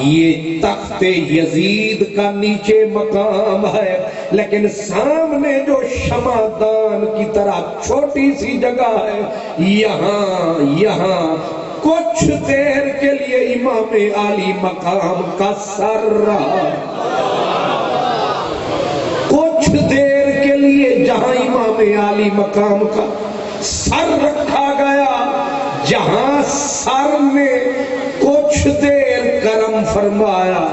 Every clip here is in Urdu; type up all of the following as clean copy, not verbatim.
یہ تخت یزید کا نیچے مقام ہے، لیکن سامنے جو شمعدان کی طرح چھوٹی سی جگہ ہے، یہاں کچھ دیر کے لیے امام عالی مقام کا سر رہا، کچھ دیر کے لیے جہاں امام عالی مقام کا سر رکھا گیا، جہاں سر نے کچھ دیر کرم فرمایا،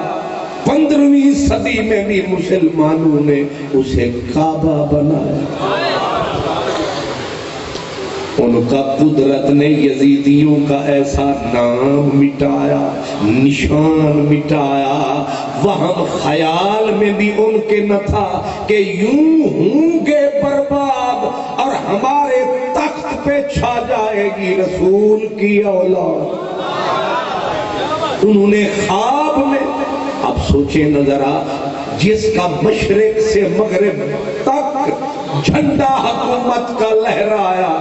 15ویں صدی میں بھی مسلمانوں نے اسے کعبہ بنایا۔ ان کا قدرت نے یزیدیوں کا ایسا نام مٹایا، نشان مٹایا، وہم خیال میں بھی ان کے نہ تھا کہ یوں ہوں گے برباد اور ہمارے تخت پہ چھا جائے گی رسول کی اولاد۔ انہوں نے خواب میں، اب سوچیں نظرہ، جس کا مشرق سے مغرب تک جھنڈا حکومت کا لہرایا،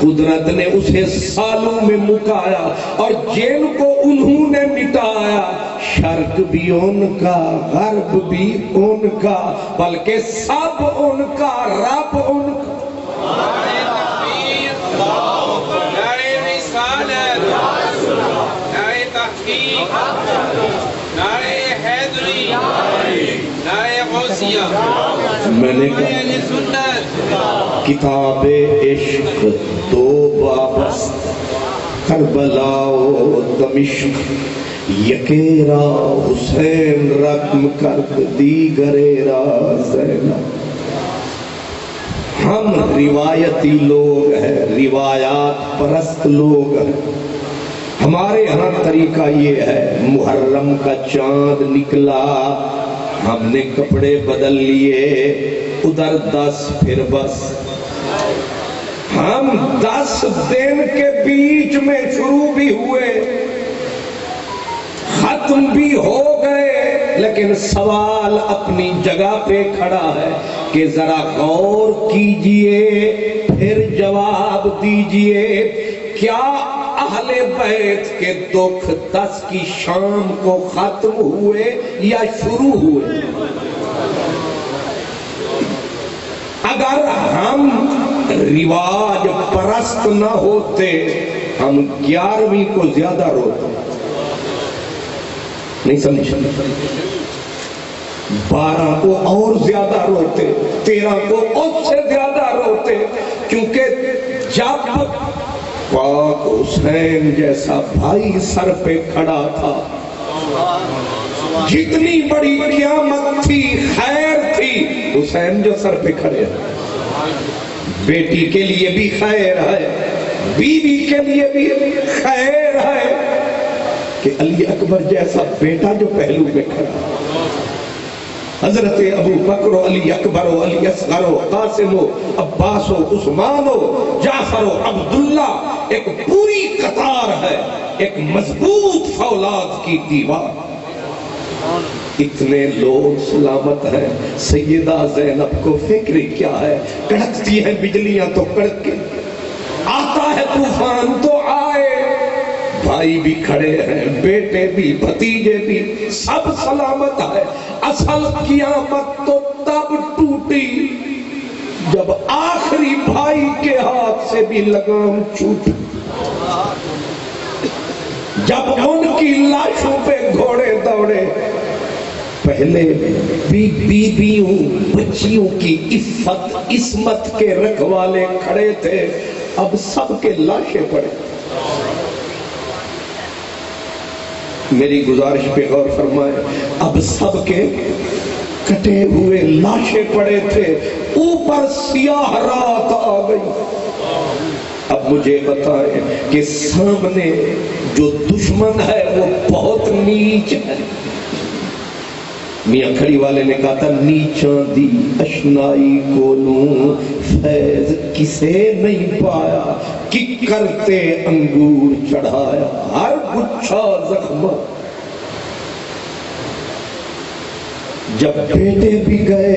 قدرت نے اسے سالوں میں مکایا، اور جن کو انہوں نے مٹایا، شرق بھی ان کا، غرب بھی ان کا، بلکہ سب ان کا، رب ان کا۔ نعرہ رسالت، نعرہ تحقیق، نعرہ حیدری، نعرہ غوثیہ، میں نے کتاب عشق دو وابست، کربلا و دمشق، یکیرا حسین رقم کرد دیگریرا زینب۔ ہم روایتی لوگ ہیں، روایات پرست لوگ ہیں۔ ہمارے ہاں طریقہ یہ ہے، محرم کا چاند نکلا، ہم نے کپڑے بدل لیے، ادھر 10 پھر بس۔ ہم 10 دن کے بیچ میں شروع بھی ہوئے، ختم بھی ہو گئے، لیکن سوال اپنی جگہ پہ کھڑا ہے کہ ذرا غور کیجئے، پھر جواب دیجئے، کیا اہل بیت کے دکھ 10 کی شام کو ختم ہوئے یا شروع ہوئے؟ اگر ہم رواج پرست نہ ہوتے، ہم 11ویں کو زیادہ روتے، نہیں سمجھ، 12 کو اور زیادہ روتے، 13 کو اور سے زیادہ روتے، کیونکہ جب پاک حسین جیسا بھائی سر پہ کھڑا تھا، جتنی بڑی قیامت تھی، خیر تھی، حسین جو سر پہ کھڑے ہیں، بیٹی کے لیے بھی خیر ہے، بیوی کے لیے بھی خیر ہے کہ علی اکبر جیسا بیٹا جو پہلو میں کھڑا، حضرت ابو بکر و علی اکبر و علی اصغر و قاسم و عباس و عثمان و جعفر و عبداللہ، ایک پوری قطار ہے، ایک مضبوط فولاد کی دیوار۔ اتنے لوگ سلامت ہیں، سیدہ زینب کو فکر کیا ہے؟ کڑکتی ہیں بجلیاں تو کڑکے، آتا ہے طوفان تو آئے، بھائی بھی کھڑے ہیں، بیٹے بھی، بھتیجے بھی، سب سلامت ہے۔ اصل قیامت تو تب ٹوٹی جب آخری بھائی کے ہاتھ سے بھی لگام چھوٹی، جب ان کی لاشوں پہ گھوڑے دوڑے۔ پہلے بیویوں بچیوں کی عفت عصمت کے رکھوالے کھڑے تھے، اب سب کے لاشیں پڑے۔ میری گزارش پہ غور فرمائے، اب سب کے کٹے ہوئے لاشیں پڑے تھے، اوپر سیاہ رات آ گئی۔ اب مجھے بتائیں کہ سامنے جو دشمن ہے وہ بہت نیچ ہے۔ میاں کھڑی والے نے کہا تھا، نیچاں دی اشنائی کولوں فیض کسے نہیں پایا، کہ کرتے انگور چڑھایا ہر گچھا زخمہ۔ جب بیٹے بھی گئے،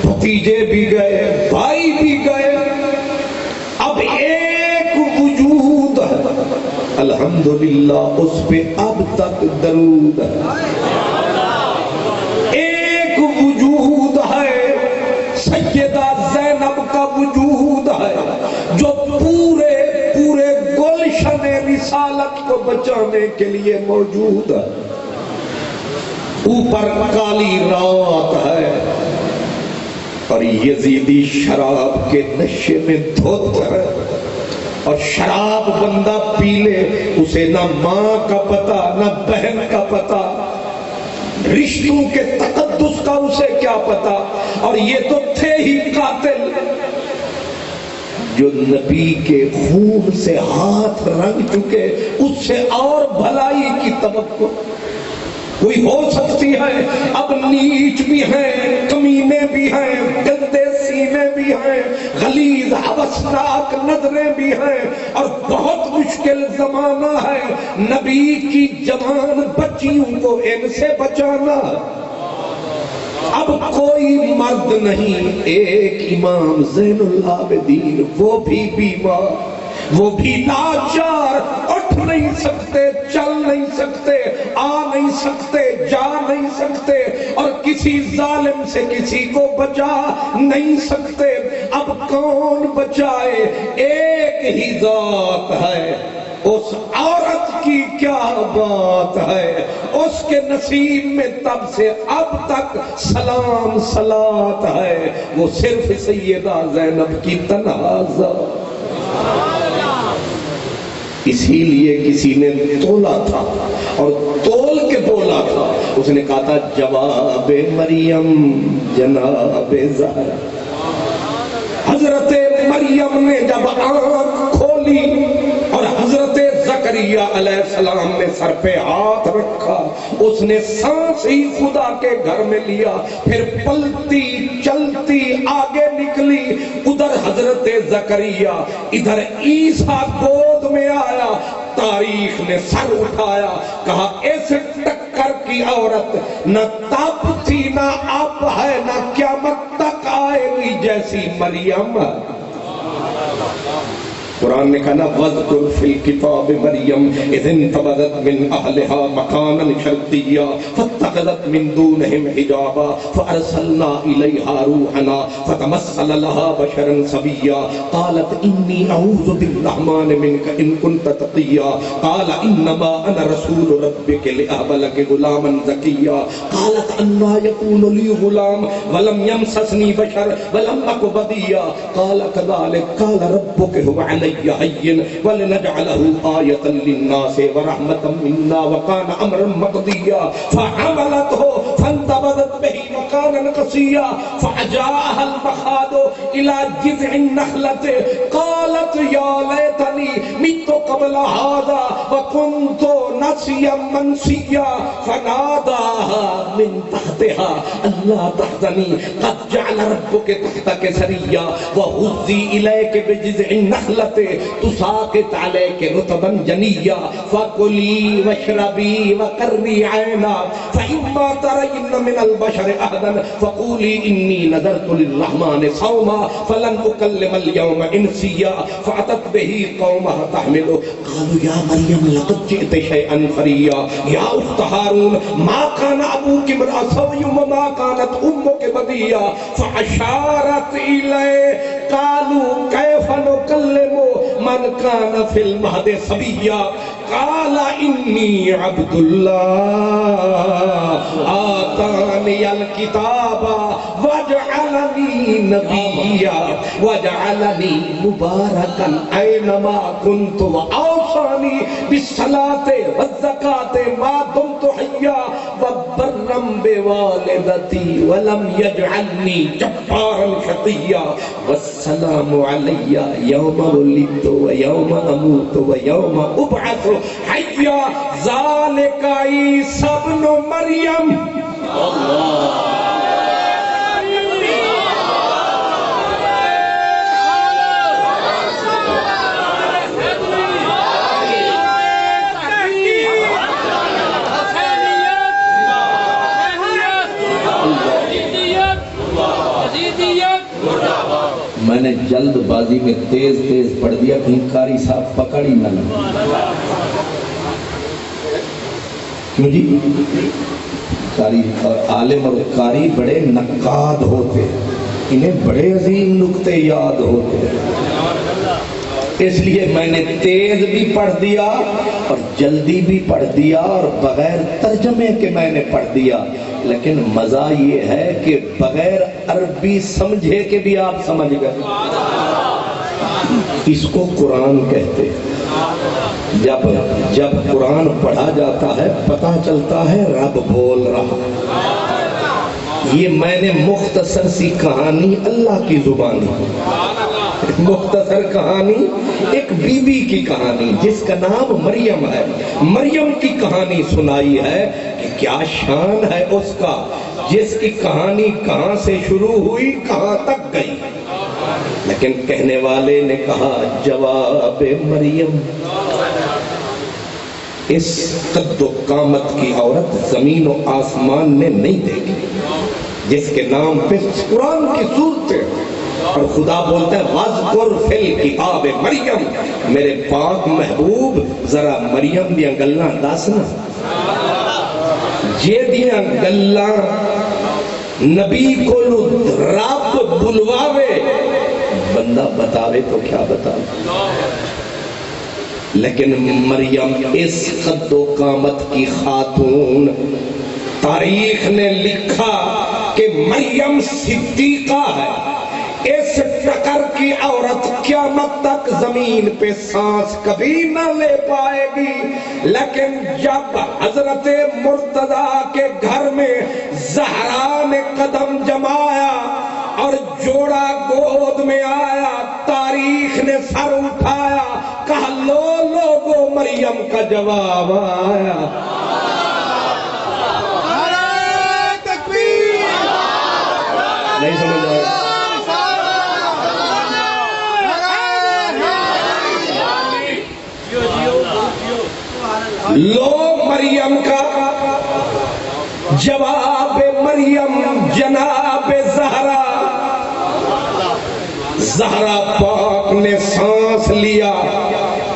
بھتیجے بھی گئے، بھائی بھی گئے، اب ایک وجود ہے، الحمدللہ اس پہ اب تک درود ہے۔ ایک وجود ہے سیدہ زینب کا وجود ہے جو پورے گلشن رسالت کو بچانے کے لیے موجود ہے۔ اوپر کالی رات ہے اور یزیدی شراب کے نشے میں دھت ہے، اور شراب بندہ پی لے اسے نہ ماں کا پتہ نہ بہن کا پتہ، رشتوں کے تقدس کا اسے کیا پتہ، اور یہ تو تھے ہی قاتل جو نبی کے خون سے ہاتھ رنگ چکے، اس سے اور بھلائی کی توقع کوئی ہو سکتی ہے؟ اب نیچ بھی ہیں، کمینے بھی ہیں، گندے سینے بھی ہیں، غلیظ حوثناک نظریں بھی ہیں، اور بہت مشکل زمانہ ہے نبی کی جوان بچیوں کو ان سے بچانا۔ اب کوئی مرد نہیں، ایک امام زین العابدین، وہ بھی بیمار، وہ بھی لاچار، اٹھ نہیں سکتے، چل نہیں سکتے، آ نہیں سکتے، جا نہیں سکتے، اور کسی ظالم سے کسی کو بچا نہیں سکتے۔ اب کون بچائے؟ ایک ہی ذات ہے، اس عورت کی کیا بات ہے، اس کے نصیب میں تب سے اب تک سلام صلات ہے، وہ صرف سیدہ زینب کی تنہا ذات۔ اسی لیے کسی نے تولا تھا اور تول کے بولا تھا، اس نے کہا تھا جواب مریم جناب زہرا۔ حضرت مریم نے جب آنکھ کھولی اور حضرت زکریا علیہ السلام نے سر پہ ہاتھ رکھا، اس نے سانس ہی خدا کے گھر میں لیا، پھر پلتی چلتی آگے نکلی، ادھر حضرت زکریا، ادھر عیسیٰ گود میں آیا۔ تاریخ نے سر اٹھایا، کہا اس ٹکر کی عورت نہ تب تھی نہ اب ہے نہ قیامت تک آئے گی جیسی مریم۔ قرآن نے کہا نا وَذْكُرْ فِي الْكِتَابِ مَرْيَمَ إِذِ انْتَبَذَتْ مِنْ أَهْلِهَا مَكَانًا شَرْقِيًّا فَاتَّخَذَتْ مِنْ دُونِهِمْ حِجَابًا فَأَرْسَلْنَا إِلَيْهَا رُوحَنَا فَتَمَثَّلَ لَهَا بَشَرًا سَوِيًّا قَالَتْ إِنِّي أَعُوذُ بِالرَّحْمَنِ مِنْكَ إِنْ كُنْتَ تَقِيًّا قَالَ إِنَّمَا أَنَا رَسُولُ رَبِّكَ لِأَهَبَ لَكِ غُلَامًا زَكِيًّا قَالَتْ أَنَّىٰ يَكُونُ لِي غُلَامٌ وَلَمْ يَمْسَسْنِي بَشَرٌ وَلَمْ أَكُ بَغِيًّا قَالَ كَذَٰلِكَ قَالَ رَبُّكَ هُوَ عَلَيَّ هين ولنجعله آية للناس ورحمة منا وكان أمرا مقضيا فحملته فانتبذت به مكانا قصيا فأجاءها المخاض إلى جذع النخلة قالت يا ليتني مت قبل هذا وكنت نسيا منسيا فناداها من تحتها ألا تحزني قد جعل ربك تحتك سريا وهزي إليك بجذع النخلة تساقط عليك رطبا جنيا فكلي واشربي وقري عينا فإما ترين من البشر أحدا فقولي إني نذرت للرحمن صوما فلن أكلم اليوم إنسيا فأتت به قومها تحمله قالوا يا مريم لقد جئت شيئا فريا يا أخت هارون ما كان أبوك امرأ سوء وما كانت أمك بغيا فأشارت إليه قالوا كيف نكلم من كان في المهد صبيا قال إني عبد الله آتاني الكتاب وجعلني نبيا وجعلني مباركا أينما كنت وأوصاني بالصلاة والزكاة ما دمت حيا وبرا بوالدتي ولم يجعلني جبارا شقيا والسلام علي يوم ولدت ويوم أموت ويوم أبعث حيا ذلك عيسى ابن مريم الله میں نے نے جلد بازی میں تیز تیز پڑھ دیا کہیں قاری صاحب پکڑ ہی نہ لگے. کیوں جی؟ قاری اور عالم اور قاری بڑے نقاد ہوتے، انہیں بڑے عظیم نکتے یاد ہوتے. اس لیے میں نے تیز بھی پڑھ دیا اور جلدی بھی پڑھ دیا اور بغیر ترجمے کے میں نے پڑھ دیا. لیکن مزہ یہ ہے کہ بغیر عربی سمجھے کے بھی آپ سمجھ گئے. اس کو قرآن کہتے ہیں. جب قرآن پڑھا جاتا ہے پتہ چلتا ہے رب بول رہا. یہ میں نے مختصر سی کہانی اللہ کی زبانی، مختصر کہانی ایک بی بی کی کہانی جس کا نام مریم ہے، مریم کی کہانی سنائی ہے کہ کیا شان ہے اس کا، جس کی کہانی کہاں سے شروع ہوئی کہاں تک گئی. لیکن کہنے والے نے کہا جواب مریم، اس قد و قامت کی عورت زمین و آسمان نے نہیں دیکھی جس کے نام پہ قرآن کی صورت ہے. اور خدا بولتا ہے وَاذْكُرْ فِي الْكِتَابِ مریم، میرے پاک محبوب ذرا مریم دیاں گلاں دسنا، جے دیاں گلاں نبی کو رب بلواوے بندہ بتاوے تو کیا بتاوے. لیکن مریم اس قد و قامت کی خاتون، تاریخ نے لکھا کہ مریم صدیقہ ہے. اس ٹکر کی عورت قیامت تک زمین پہ سانس کبھی نہ لے پائے گی. لیکن جب حضرت مرتضیٰ کے گھر میں زہرا نے قدم جمایا اور جوڑا گود میں آیا، تاریخ نے سر اٹھایا، کہا لو لوگو مریم کا جواب آیا. نہیں سمجھ آیا؟ لو مریم کا جواب مریم جناب زہرا. زہرا پاک نے سانس لیا،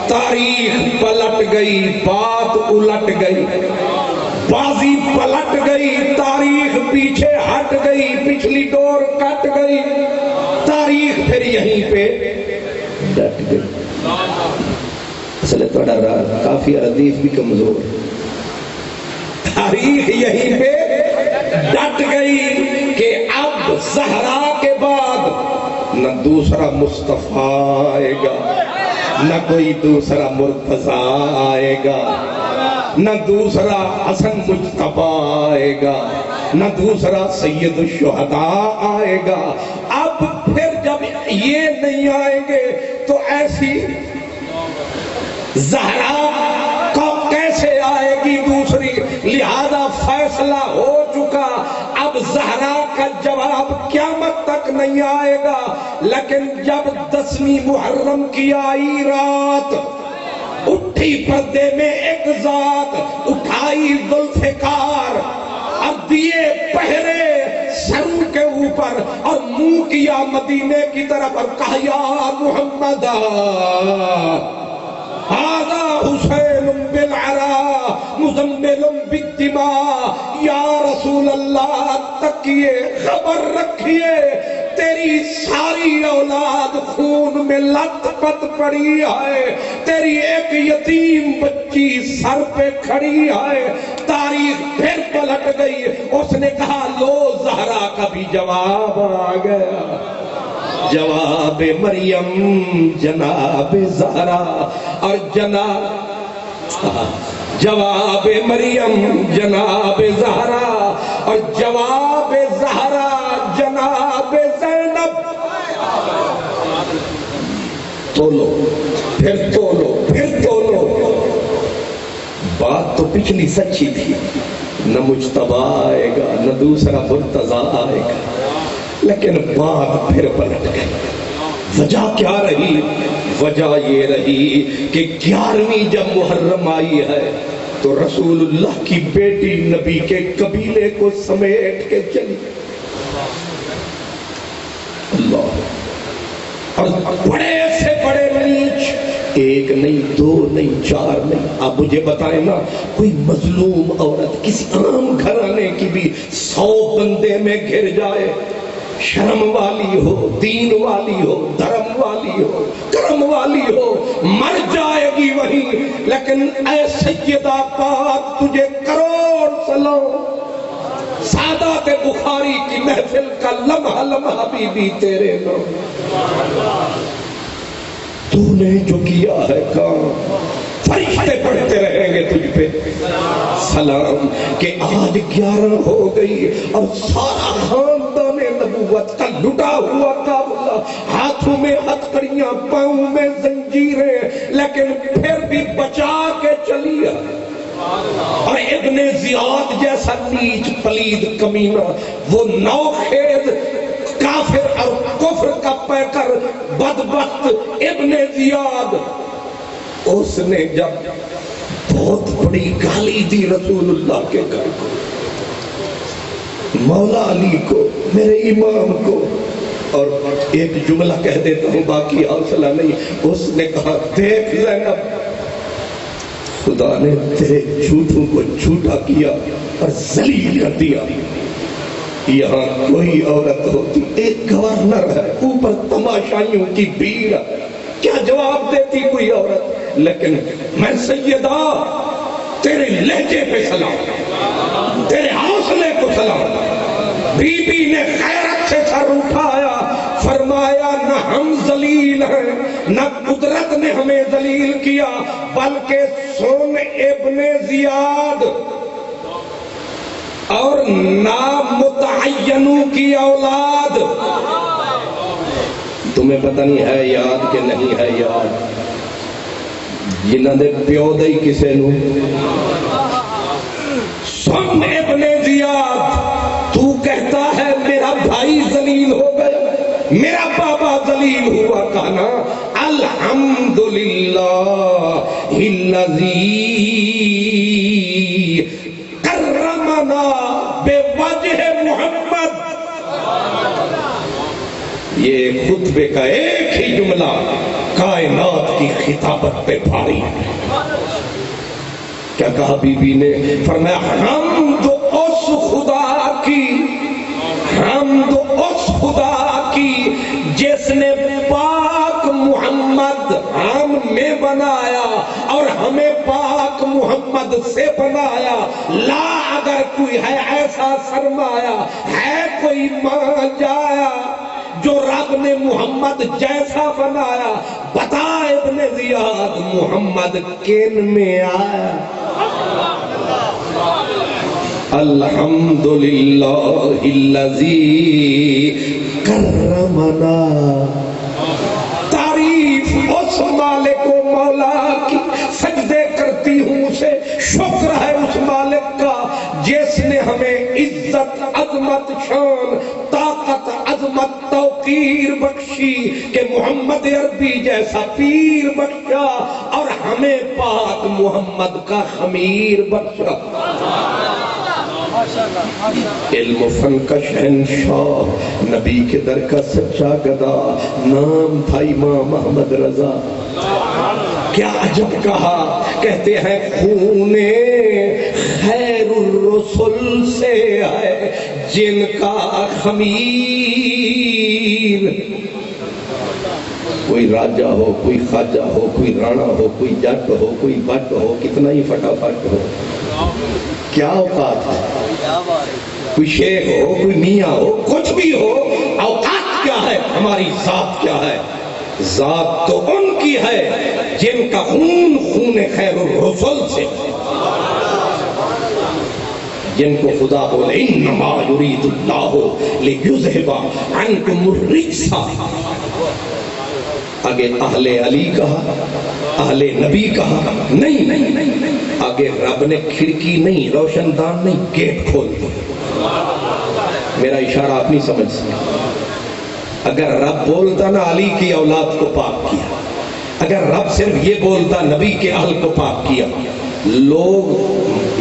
تاریخ پلٹ گئی، بات الٹ گئی، بازی پلٹ گئی، تاریخ پیچھے ہٹ گئی، پچھلی ڈور کٹ گئی، تاریخ پھر یہیں پہ ڈٹ گئی. اصل تھوڑا کافی حدیث بھی کمزور، تاریخ یہیں پہ ڈٹ گئی کہ اب زہرا کے بعد نہ دوسرا مصطفیٰ آئے گا، نہ کوئی دوسرا مرتضیٰ آئے گا، نہ دوسرا حسن مجتبیٰ آئے گا، نہ دوسرا سید الشہداء آئے گا. اب پھر جب یہ نہیں آئیں گے تو ایسی زہرا کو کیسے آئے گی دوسری؟ لہذا فیصلہ ہو چکا، اب زہرا کا جواب قیامت تک نہیں آئے گا. لیکن جب 10ویں محرم کی آئی رات، اٹھی پردے میں ایک ذات، اٹھائی ذوالفقار اور دیے پہرے سر کے اوپر اور منہ کیا مدینے کی طرف اور کہا یا محمد هذا حسین بالعراء مزمل بالدماء، یا رسول اللہ تکیے خبر رکھیے تیری ساری اولاد خون میں لت پت پڑی ہے، تیری ایک یتیم بچی سر پہ کھڑی ہے. تاریخ پھر پلٹ گئی. اس نے کہا لو زہرا کا بھی جواب آ گیا. جواب مریم جناب زہرا اور جواب مریم جناب زہرا اور جواب زہرا جناب زینب. تولو پھر تولو پھر تولو. بات تو پچھلی سچی تھی، نہ مجتبیٰ آئے گا نہ دوسرا مرتضیٰ آئے گا، لیکن بات پھر پلٹ گئی. وجہ کیا رہی؟ وجہ یہ رہی کہ 11ویں جب محرم آئی ہے تو رسول اللہ کی بیٹی نبی کے قبیلے کو سمیٹ کے چلی. اللہ اور بڑے سے بڑے نیچ، ایک نہیں، دو نہیں، چار نہیں. آپ مجھے بتائیں نا، کوئی مظلوم عورت کسی عام گھرانے کی بھی 100 بندے میں گھر جائے، شرم والی ہو، دین والی ہو، دھرم والی ہو، کرم والی ہو، مر جائے گی وہیں. لیکن اے سیدہ پاک تجھے کروڑ سلام. سادات بخاری کی محفل کا لمحہ لمحہ بی بی تیرے نام. تو نے جو کیا ہے کام، فرشتے پڑھتے رہیں گے تجھ پہ سلام. کہ آج 11 ہو گئی اور سارا خاندان نبوت کا لٹا ہوا قافلہ، ہاتھوں میں ہتھکڑیاں، پاؤں میں زنجیریں، لیکن پھر بھی بچا کے چلی ہے. اور ابن زیاد جیسا نیچ پلید کمینہ، وہ نوخیز کافر اور کفر کا پیکر بدبخت ابن زیاد، اس نے جب بہت بڑی گالی دی رسول اللہ کے گھر کو، مولا علی کو، میرے امام کو. اور ایک جملہ کہہ دیتا ہوں، باقی حوصلہ نہیں. اس نے کہا دیکھ زینب، خدا نے تیرے جھوٹوں کو جھوٹا کیا اور ذلیل کر دیا. یہاں کوئی عورت ہوتی، ایک گورنر ہے، اوپر تماشائیوں کی بھیڑ، کیا جواب دیتی کوئی عورت؟ لیکن میں سیدہ تیرے لہجے پہ سلام، تیرے حوصلے کو سلام. بی بی نے خیرت سے سر اٹھایا، فرمایا نہ ہم ذلیل ہیں، نہ قدرت نے ہمیں ذلیل کیا، بلکہ سن ابن زیاد اور نامتعینوں کی اولاد. تمہیں پتہ نہیں ہے یاد کہ نہیں ہے یاد، جنہاں دے پیو دے کسے نو. سن ابن زیاد، تو کہتا ہے میرا بھائی ذلیل ہو گیا، میرا بابا ذلیل ہوا. کہنا الحمدللہ الذی کرمنا بوجہ محمد. یہ خطبے کا ایک ہی جملہ کائنات کی خطابت پہ بھاری ہے. کیا کہا بی بی نے؟ فرمایا حمد اس خدا کی، حمد اس خدا کی جس نے پاک محمد ہم میں بنایا اور ہمیں پاک محمد سے بنایا. لا اگر کوئی ہے ایسا سرمایہ، ہے کوئی ماں جایا جو رب نے محمد جیسا بنایا. بتا ابن زیاد محمد کن میں آیا؟ الحمدللہ الذی کرمنا. تعریف اس مالک و مولا کی، سجدے کرتی ہوں اسے، شکر ہے اس مالک کا جس نے ہمیں عزت، عظمت، شان، طاقت، عظمت، توقیر بخشی کہ محمد عربی جیسا پیر بخشا اور ہمیں پاک محمد کا خمیر بخشا. علم و فن کا شہنشاہ، نبی کے در کا سچا گدا، نام تھا امام احمد رضا. کیا عجب کہا، کہتے ہیں خون خیر الرسل سے ہے جن کا خمیر. کوئی راجہ ہو، کوئی خواجہ ہو، کوئی رانا ہو، کوئی جٹ ہو، کوئی بٹ ہو، کتنا ہی فٹافٹ ہو، کیا اوقات ہے. کوئی شیخ ہو، کوئی میاں ہو، کچھ بھی ہو، اوقات کیا ہے؟ ہماری ذات کیا ہے؟ ذات تو ان کی ہے جن کا خون خون خیر الرسل سے، جن کو خدا بولے انما یرید اللہ لیذھب عنکم الرجس. آگے اہل علی کہا، اہل نبی کہا، نہیں، آگے رب نے کھڑکی نہیں، روشن دان نہیں، گیٹ کھول دیا. میرا اشارہ آپ نہیں سمجھ سکتے. اگر رب بولتا نا علی کی اولاد کو پاک کیا، اگر رب صرف یہ بولتا نبی کے اہل کو پاک کیا، لوگ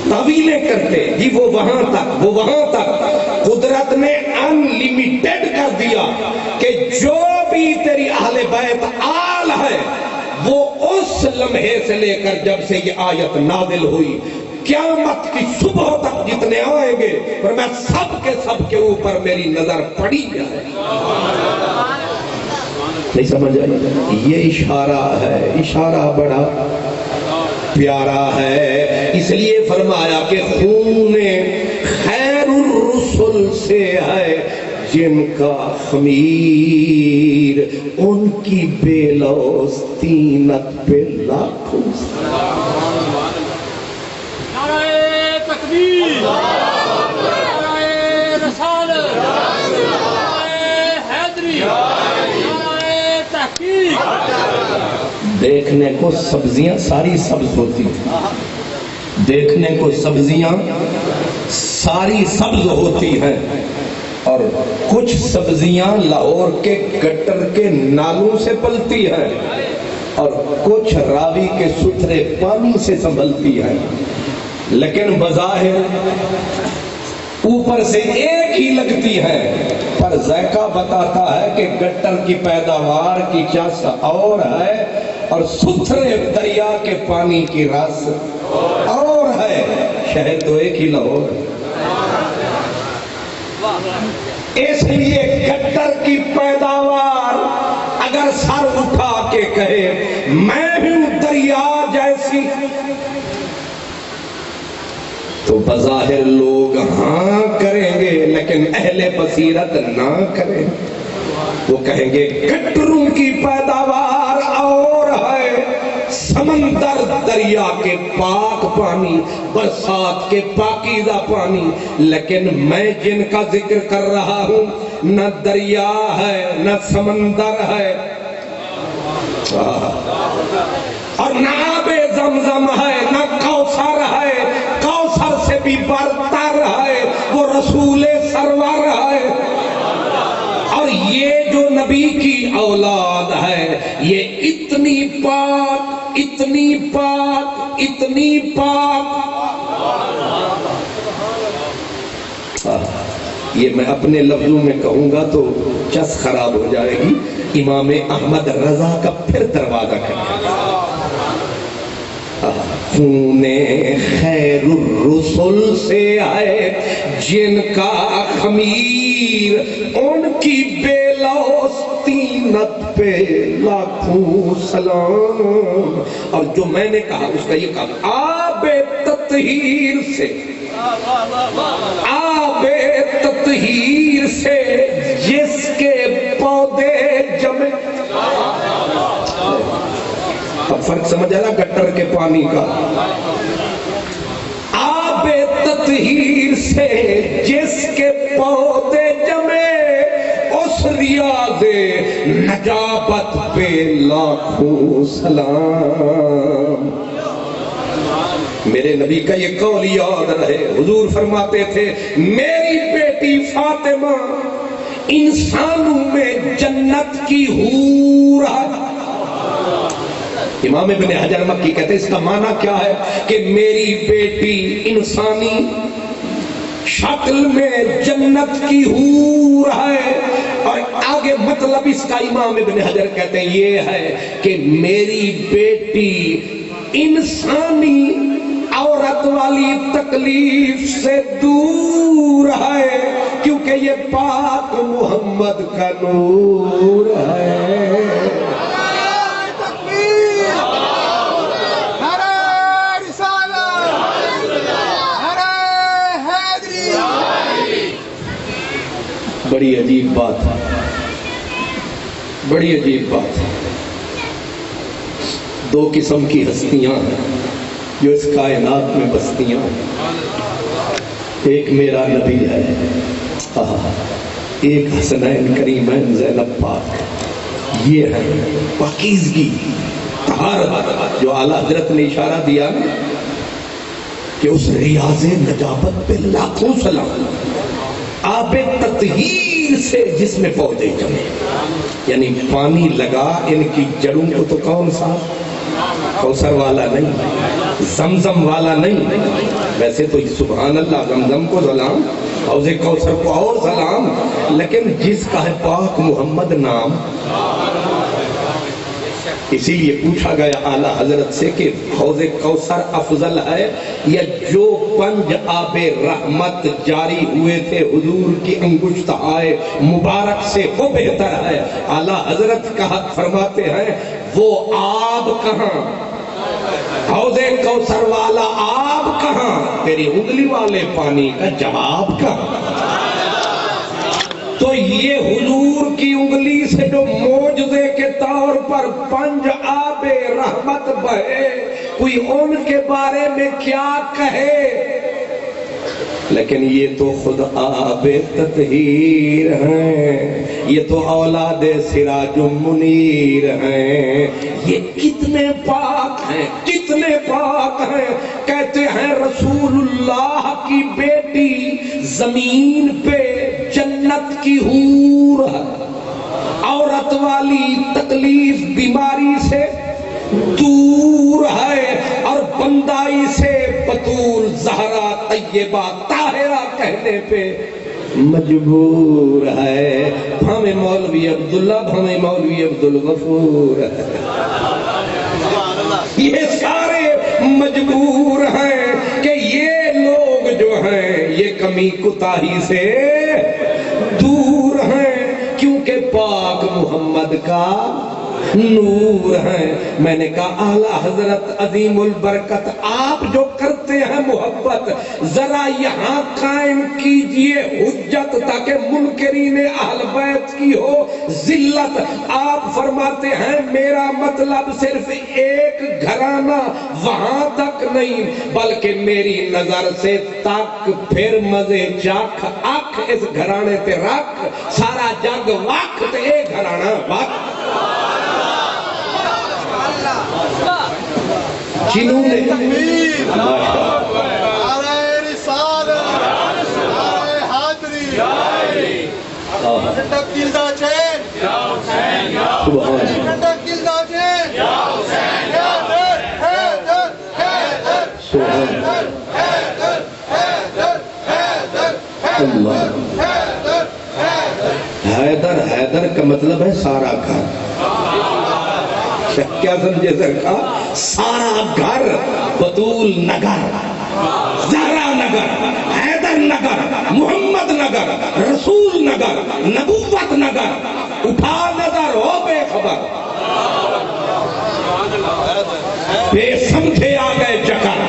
تعویلیں کرتے جی وہ وہاں تک، وہ وہاں تک. قدرت نے ان لمیٹڈ کر دیا کہ جو بھی تیری اہل اہل بیت آل ہے، وہ اس لمحے سے لے کر جب سے یہ آیت نازل ہوئی قیامت کی صبح تک جتنے آئیں گے، اور میں سب کے اوپر میری نظر پڑی ہے۔ نہیں سمجھ آئی؟ یہ اشارہ ہے، اشارہ بڑا پیارا ہے۔ اس لیے فرمایا کہ خون خیر الرسل سے ہے جن کا خمیر، ان کی بے لوث طینت پہ لاکھوں نعرہ تکبیر، نعرہ رسالت، نعرہ حیدری، نعرہ تحقیق۔ دیکھنے کو سبزیاں ساری سبز ہوتی ہیں، دیکھنے کو سبزیاں ساری سبز ہوتی ہیں، اور کچھ سبزیاں لاہور کے گٹر کے نالوں سے پلتی ہیں، اور کچھ راوی کے ستھرے پانی سے سنبھلتی ہیں، لیکن بظاہر اوپر سے ایک ہی لگتی ہے، پر ذائقہ بتاتا ہے کہ گٹر کی پیداوار کی چس اور ہے، اور ستھرے دریا کے پانی کی رس اور ہے۔ شہر تو ایک ہی لاہور ہے، اس لیے گٹر کی پیداوار اگر سر اٹھا کے کہے میں ہوں دریا جیسی، تو بظاہر لوگ ہاں کریں گے، لیکن اہل بصیرت نہ کریں۔ وہ کہیں گے گٹروں کی پیداوار اور ہے، سمندر دریا کے پاک پانی، برسات کے پاکیزہ پانی، لیکن میں جن کا ذکر کر رہا ہوں نہ دریا ہے نہ سمندر ہے، اور نہ آب زمزم ہے نہ کوثر ہے، کوثر سے بھی برتر ہے، وہ رسول سرور ہے۔ اور یہ جو نبی کی اولاد ہے یہ اتنی پاک، اتنی پاک، اتنی پاک، یہ میں اپنے لفظوں میں کہوں گا تو چس خراب ہو جائے گی۔ امام احمد رضا کا پھر دروازہ کھڑا، خون خیر الرسل سے ہے جن کا خمیر، ان کی بے لوث طینت پہ لاکھوں سلام۔ اور جو میں نے کہا اس کا یہ کہا آب تطہیر سے، آب تطہیر سے جس کے پودے جمے۔ اب فرق سمجھ آیا گٹر کے پانی کا؟ آب تطہیر سے جس کے پودے جمے، اس ریاض نجابت پہ لاکھوں سلام۔ میرے نبی کا یہ قول یاد رہے، حضور فرماتے تھے میری بیٹی فاطمہ انسانوں میں جنت کی حور ہے۔ امام ابن حجر مکی کہتے ہیں اس کا معنی کیا ہے کہ میری بیٹی انسانی شکل میں جنت کی حور ہے، اور آگے مطلب اس کا امام ابن حجر کہتے ہیں یہ ہے کہ میری بیٹی انسانی عورت والی تکلیف سے دور ہے، کیونکہ یہ پاک محمد کا نور ہے۔ بڑی عجیب بات ہے، بڑی عجیب بات ہے۔ دو قسم کی ہستیاں ہیں جو اس کائنات میں بستیاں ہیں، ایک میرا نبی ہے، ایک حسنین کریمین زینب پاک۔ یہ ہے پاکیزگی، طہارت، جو اعلیٰ حضرت نے اشارہ دیا کہ اس ریاض نجابت پہ لاکھوں سلام، آب تطہیر سے جس میں پودے جمے، یعنی پانی لگا ان کی جڑوں کو تو کون سا، کوثر والا نہیں، زمزم والا نہیں، ویسے تو سبحان اللہ زمزم کو سلام، حوض کوثر کو اور سلام، لیکن جس کا ہے پاک محمد نام، اسی لیے پوچھا گیا اعلیٰ حضرت سے کہ حوض کوثر افضل ہے یا جو 5 آب رحمت جاری ہوئے تھے حضور کی انگشت آئے مبارک سے، وہ بہتر ہے؟ اعلیٰ حضرت کہا فرماتے ہیں وہ آب کہاں، حوض کوثر والا آب کہاں، تیری انگلی والے پانی کا جواب کہاں؟ تو یہ حضور کی انگلی سے جو معجزے کے طور پر 5 آب رحمت بہے، کوئی ان کے بارے میں کیا کہے، لیکن یہ تو خود آب تطہیر ہیں، یہ تو اولاد سراج منیر ہیں، یہ کتنے پاک ہیں، کتنے پاک ہیں۔ کہتے ہیں رسول اللہ کی بیٹی زمین پہ جنت کی حور ہے، عورت والی تکلیف بیماری سے دور ہے، اور بندائی سے بطول زہرا طیبہ طاہرہ کہنے پہ مجبور ہے۔ ہمیں مولوی عبداللہ، ہمیں مولوی عبدالغفور ہے، یہ سارے مجبور ہیں کہ یہ لوگ جو ہیں یہ کمی کوتاہی سے دور ہیں، کیونکہ پاک محمد کا نور ہیں۔ میں نے کہا اعلیٰ حضرت عظیم البرکت آپ جو کرتے ہیں محبت، ذرا یہاں قائم کیجئے حجت تاکہ منکرین اہل بیت کی ہو ذلت۔ آپ فرماتے ہیں میرا مطلب صرف ایک گھرانہ وہاں تک نہیں، بلکہ میری نظر سے تک پھر مزے چاک آنکھ اس گھرانے تے رکھ، سارا جگ وقت ایک گھرانہ وقت۔ جنہوں نے حیدر، حیدر کا مطلب ہے سارا گھر، کیا سمجھے سرکار؟ سارا گھر، بطول نگر، زہرا نگر، حیدر نگر، محمد نگر، رسول نگر، نبوت نگر، اٹھا نظر ہو بے خبر، بے سمجھے آ گئے چکر،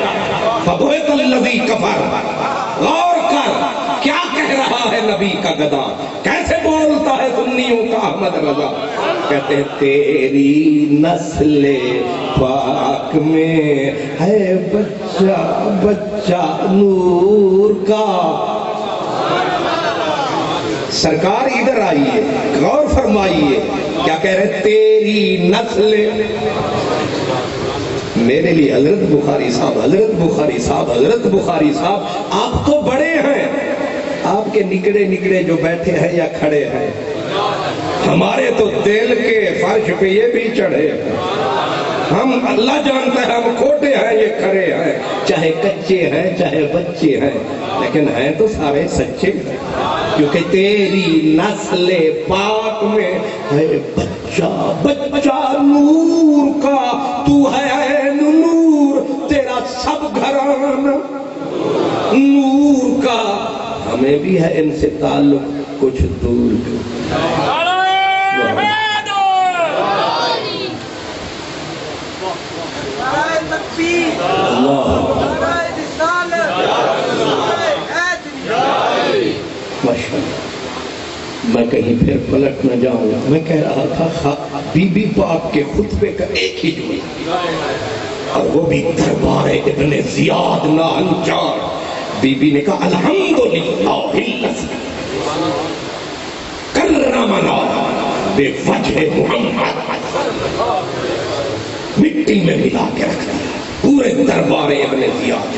فبہت الذی کفر۔ غور کر کیا کہہ رہا ہے نبی کا گدا، کیسے بولتا ہے سنیوں کا احمد رضا۔ کہتے تیری نسل پاک میں ہے بچہ بچہ نور کا۔ سرکار ادھر آئیے، غور فرمائیے کیا کہہ رہے، تیری نسل۔ میرے لیے حضرت بخاری صاحب، حضرت بخاری صاحب، حضرت بخاری صاحب، آپ تو بڑے ہیں، آپ کے نکڑے نکڑے جو بیٹھے ہیں یا کھڑے ہیں، ہمارے تو دل کے فرش پہ یہ بھی چڑھے، ہم اللہ جانتا ہے ہم کھوٹے ہیں یہ کھڑے ہیں، چاہے کچے ہیں چاہے بچے ہیں، لیکن ہیں تو سارے سچے ہیں، کیونکہ تیری نسل پاک میں ہے بچہ بچہ نور کا، تو ہے عین نور، تیرا سب گھرانہ نور کا۔ ہمیں بھی ہے ان سے تعلق کچھ دور کا۔ میں کہیں پھر پلٹ نہ جاؤں، میں کہہ رہا تھا بی بی پاک کے خطبے کا ایک ہی جملہ، اور وہ بھی دربار ابن زیاد ناہنجار۔ بی بی نے کہا الحمدللہ الذی کرمنا بے وجہ محمد، مٹی میں ملا کے رکھ دیا پورے دربار ابن زیاد۔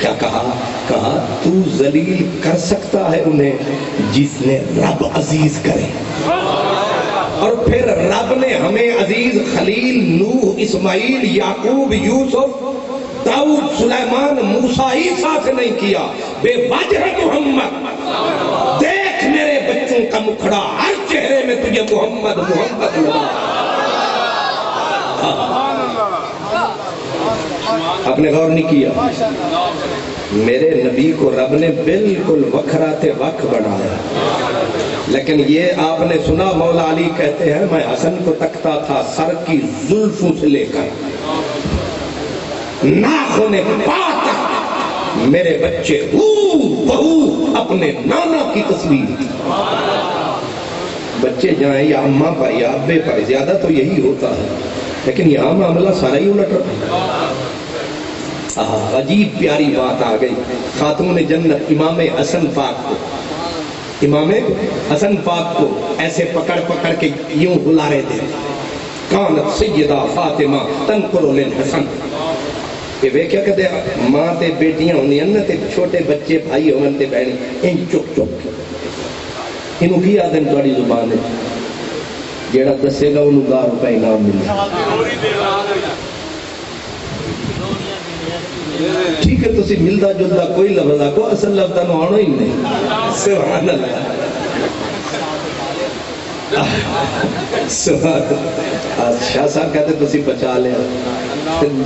کیا کہا؟ کہا تو ذلیل کر سکتا ہے انہیں جس نے رب عزیز کرے، اور پھر رب نے ہمیں عزیز خلیل نوح اسماعیل یعقوب یوسف داؤد سلیمان موسیٰ عیسیٰ سے نہیں کیا، بے وجہ محمد۔ دیکھ میرے بچوں کا مکھڑا، ہر چہرے میں تجھے محمد محمد لگا۔ آپ نے غور نہیں کیا؟ میرے نبی کو رب نے بالکل وکھرات وقت بنایا، لیکن یہ آپ نے سنا مولا علی کہتے ہیں میں حسن کو تکتا تھا سر کی زلفوں سے لے کر ناخن پا تک، میرے بچے بہو اپنے نانا کی تصویر، بچے جائیں یا اماں پر یا ابے پر، زیادہ تو یہی ہوتا ہے، لیکن یہاں معاملہ سارا ہی الٹ رہا ہے۔ عجیب پیاری بات آ گئی، خاتون جنت امام حسن پاک کو، امام حسن پاک کو ایسے پکڑ پکڑ کے یوں بلا رہے تھے، کانت سیدہ فاطمہ تنقر للحسن، کہ وہ کیا کہتے ہیں ماں تے بیٹیاں ہوندی ہیں نا تے چھوٹے بچے بھائی ہون تے بہن ان چک چک انہوں کی آدم تھوڑی زبان ہے جیڑا دسے گا انہوں 10 روپے انعام ملے، ٹھیک ہے تسی ملدا جلدا کوئی لفظ آکو، اصل لفظ نو آنا ہی نہیں، سبحان اللہ سبحان اللہ۔ شاہ صاحب کہتے تسی بچا لیا،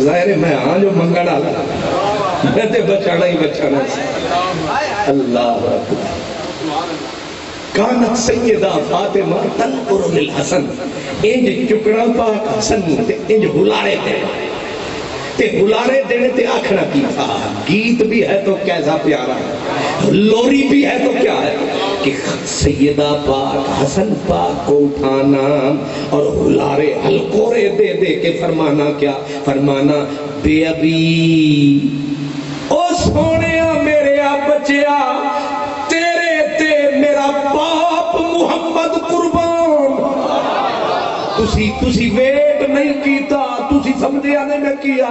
ظاہر ہے میں ہاں جو منگڑ آلا میں تے بچانا ہی بچانا، اللہ اکبر۔ کانت سیدہ فاطمہ تنقر للحسن، انج چکڑا پاک حسن تے انج بلارے دے تے بلارے دینے تے آکھنا کی تھا، گیت بھی ہے تو کیسا پیارا ہے، لوری بھی ہے تو کیا ہے کہ سیدہ پاک حسن پاک کو اٹھانا اور بلارے ہلکورے دے دے کے فرمانا کیا، فرمانا بے ابی او سونیا میرے بچیا تیرے تے میرا باپ محمد قربان، تسی ویٹ نہیں کیتا، تسی سمجھے آنے میں کیا،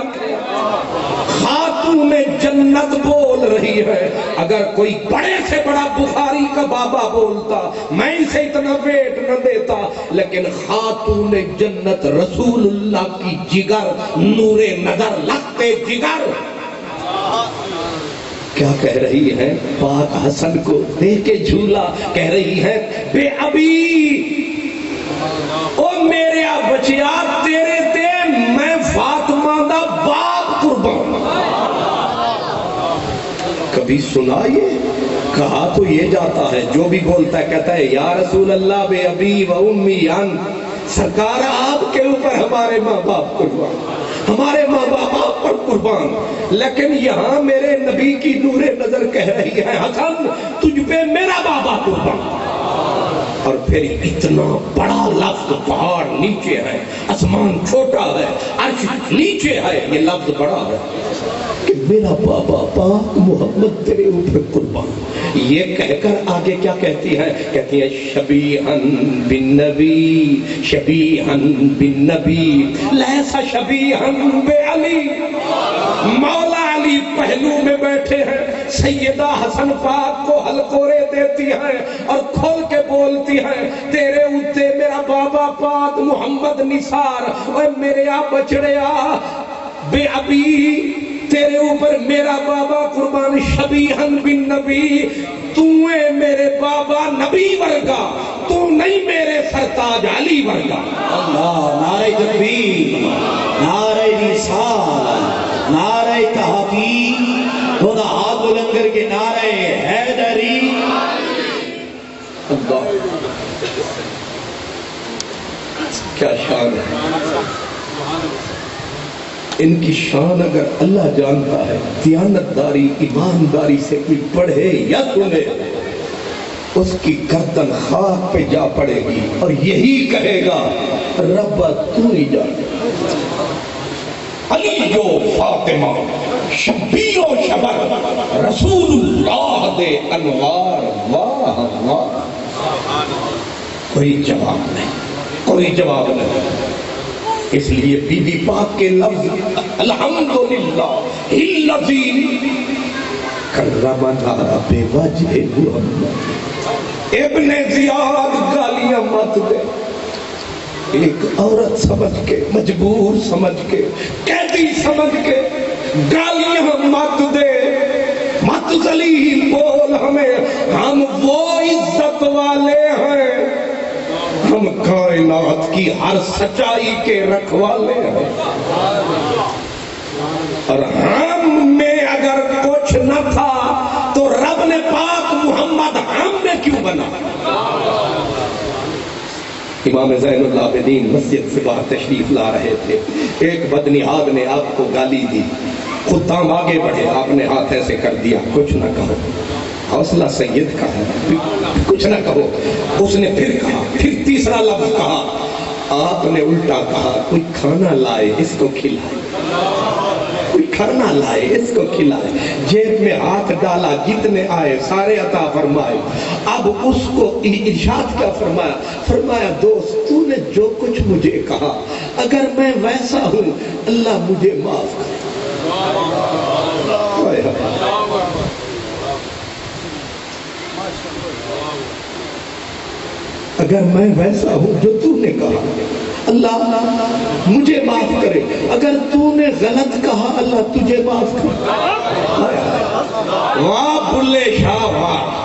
خاتون جنت بول رہی ہے، اگر کوئی بڑے سے بڑا بخاری کا بابا بولتا میں اسے اتنا ویٹ نہ دیتا، لیکن خاتون جنت رسول اللہ کی جگر، نور نظر لگتے جگر کیا کہہ رہی ہے، پاک حسن کو دے کے جھولا، کہہ رہی ہے بے ابی او میرے بچیا تیرے تے میں فاطمہ دا باپ قربان۔ کبھی سنا یہ؟ کہا تو یہ جاتا ہے، جو بھی بولتا ہے کہتا ہے یا رسول اللہ بے ابی و امی ان، سرکار آپ کے اوپر ہمارے ماں باپ قربان، ہمارے ماں باپ آپ پر قربان، لیکن یہاں میرے نبی کی نور نظر کہہ رہی ہے حسن تجھ پہ میرا بابا قربان، اور پھر اتنا بڑا لفظ، پہاڑ نیچے ہے، آسمان چھوٹا ہے، عرش نیچے ہے، یہ لفظ بڑا ہے کہ میرا بابا پاک محمد تیرے اوپر قربان۔ یہ کہہ کر آگے کیا کہتی ہے؟ کہتی ہے شبیہن بالنبی، شبیہن بالنبی لیسا شبیہن بے علی، مولا علی پہلو میں بیٹھے ہیں، سیدہ حسن پاک کو ہلکورے دیتی ہیں اور کھول کے بولتی ہیں تیرے اوتے میرا بابا پاک محمد نثار، اور میرے بچڑیا بے ابی تیرے اوپر میرا بابا قربان، شبیہن بن نبی تو میرے بابا نبی ورگا، تو نہیں میرے سرتاج علی ورگا۔ اللہ، نعرہ تکبیر، نعرہ رسالت، نعرہ تحقیق، خدا ہاتھ بلند کر کے نعرہ حیدری۔ اللہ کیا شان ہے، ان کی شان اگر اللہ جانتا ہے، دیانتداری ایمانداری سے کوئی پڑھے یا سنے اس کی گردن خاک پہ جا پڑے گی اور یہی کہے گا رب تو ہی جانے، علی و فاطمہ شبیر و شبر رسول اللہ دے انوار، واہ واہ، کوئی جواب نہیں، کوئی جواب نہیں۔ اس لیے بی بی پاک کے لفظ الحمدللہ الذی کرمنا بوجہ محمد، ابن زیاد گالیاں مت دے، ایک عورت سمجھ کے، مجبور سمجھ کے، قیدی سمجھ کے گالیاں مت دے، مت ذلیل بول ہمیں، ہم وہ عزت والے ہیں، ہم کائنات کی ہر سچائی کے رکھوالے ہیں، اور ہم میں اگر کچھ نہ تھا تو رب نے پاک محمد ہم میں کیوں بنا؟ امام زین العابدین مسجد سے باہر تشریف لا رہے تھے، ایک بدنہاد نے آپ کو گالی دی، خدام آگے بڑھے، آپ نے ہاتھ ایسے کر دیا، کچھ نہ کہو، حوصلہ سید کا ہے، کچھ نہ کہو۔ اس نے پھر کہا، پھر تیسرا لفظ کہا، آپ نے الٹا کہا، کوئی کھانا لائے اس کو کھلائے، کوئی کھانا لائے اس کو کھلائے۔ جیب میں ہاتھ ڈالا، جتنے آئے سارے عطا فرمائے۔ اب اس کو ارشاد کیا فرمایا؟ فرمایا دوست تو نے جو کچھ مجھے کہا اگر میں ویسا ہوں اللہ مجھے معاف کرے۔ اگر میں ویسا ہوں جو تو نے کہا اللہ مجھے معاف کرے، اگر تو نے غلط کہا اللہ تجھے معاف کرے۔ واہ بلے شاہ واہ۔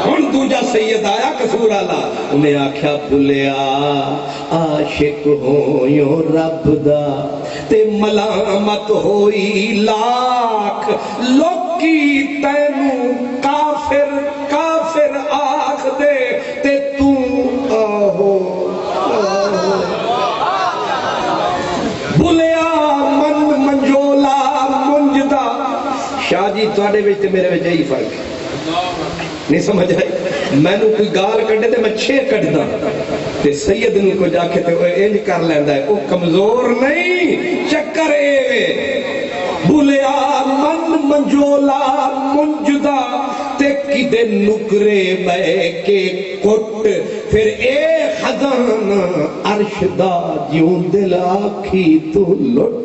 ہن دوجا سید آیا قصور آلا، انہیں آکھیا بلیا عاشق ہویوں رب دا تے ملامت ہوئی لاکھ، لوکی تینوں کافر کافر آکھ دے تے تو آہو بلیا من منجولا منجدہ۔ شاہ جی تواڈے وچ تے میرے وچ یہی فرق ہے، نہیں سمجھ آئی؟ میں نو کوئی گال کڈے تے میں 6 کڈدا، تے سید نو کو جا کے تے انج کر لیندا ہے، او کمزور نہیں، چکر اے بھولیا من منجولا منجدہ تے کدے نکرے بے کے کٹ، پھر اے خزانہ عرش دا جیوں دل آکھی تو لٹ۔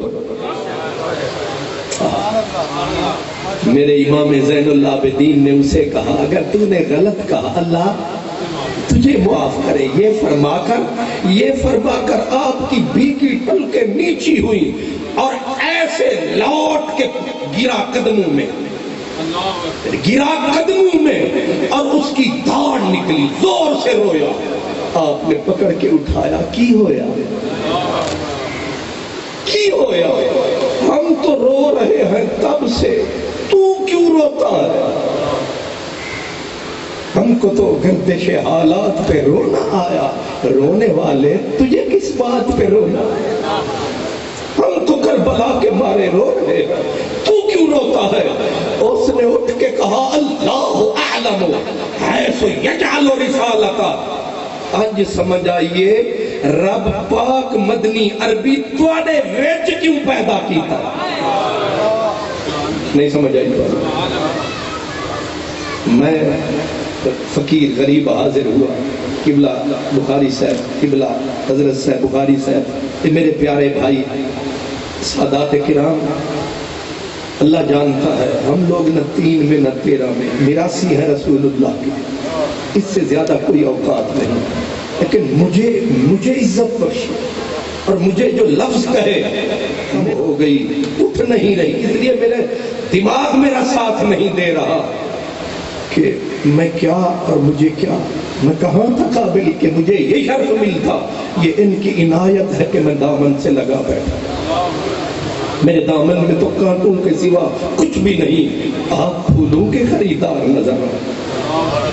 میرے امام زین العابدین نے اسے کہا اگر تو نے غلط کہا اللہ تجھے معاف کرے، یہ فرما کر آپ کی بھیگی ٹلکیں نیچی ہوئی اور ایسے لوٹ کے گرا قدموں میں اور اس کی دھاڑ نکلی، زور سے رویا۔ آپ نے پکڑ کے اٹھایا، کی ہویا؟ ہم تو رو رہے ہیں تب سے، تو کیوں روتا ہے؟ ہم کو تو گردش حالات پہ رونا آیا، رونے والے تجھے کس بات پہ رونا؟ ہم تو کربلا کے مارے رو رہے ہیں، تو کیوں روتا ہے؟ اس نے اٹھ کے کہا اللہ اعلم حیث یجعل رسالتہ۔ آج سمجھ آئیے رب پاک مدنی عربی تواڈے وچ کیوں پیدا کیتا؟ نہیں سمجھ آئی؟ میں فقیر غریب حاضر ہوا، قبلہ بخاری صاحب، قبلہ حضرت صاحب بخاری صاحب، یہ میرے پیارے بھائی سادات کرام، اللہ جانتا ہے ہم لوگ نہ 3 میں نہ 13 میں، میراثی ہے رسول اللہ کی، اس سے زیادہ کوئی اوقات نہیں، لیکن مجھے عزت بخشی اور مجھے جو لفظ کہے ہو گئی، اٹھ نہیں رہی، اس لیے میرے دماغ میرا ساتھ نہیں دے رہا کہ میں کیا اور مجھے کیا، میں کہاں تھا قابل کہ مجھے یہ شرف ملتا۔ یہ ان کی عنایت ہے کہ میں دامن سے لگا بیٹھا، میرے دامن میں تو کانٹوں کے سوا کچھ بھی نہیں، آپ پھولوں کے خریدار نظر آئے۔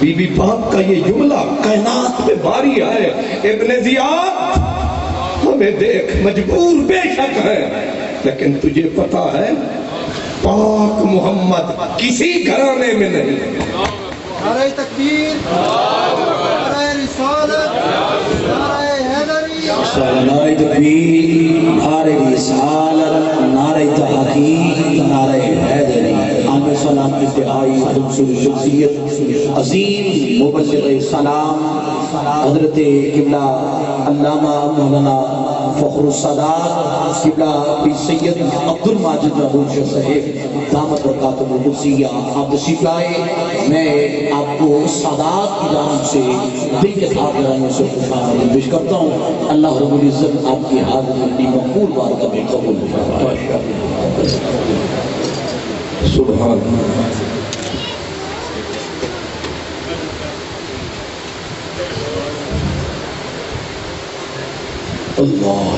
بی بی پاک کا یہ جملہ کائنات میں باری ہے، ابن زیاد ہمیں دیکھ مجبور بے شک ہے، لیکن تجھے پتا ہے پاک محمد کسی گھرانے میں نہیں۔ نعرہ تکبیر، نعرہ رسالت، نعرہ حیدری، نعرہ تکبیر، نعرہ رسالت، نعرہ تحقیق، نعرہ حیدری۔ آمین سلام انتہائی خصوصی شخصیت عظیم مبلغ سلام حضرت قبلہ علامہ مولانا فخر السادات قبلہ پیر سید عبد الماجد ربوشہ صاحب دامت برکاتہ القدسیہ، آپ تشریف لائے۔ میں آپ کو سادات کی جانب سے دل کے دھار لگانے سے خوش آمدید پیش کرتا ہوں۔ اللہ رب العزت آپ کی حاضری مقبول بارگاہ میں قبول فرمائے۔ سبحان اللہ۔ اللہ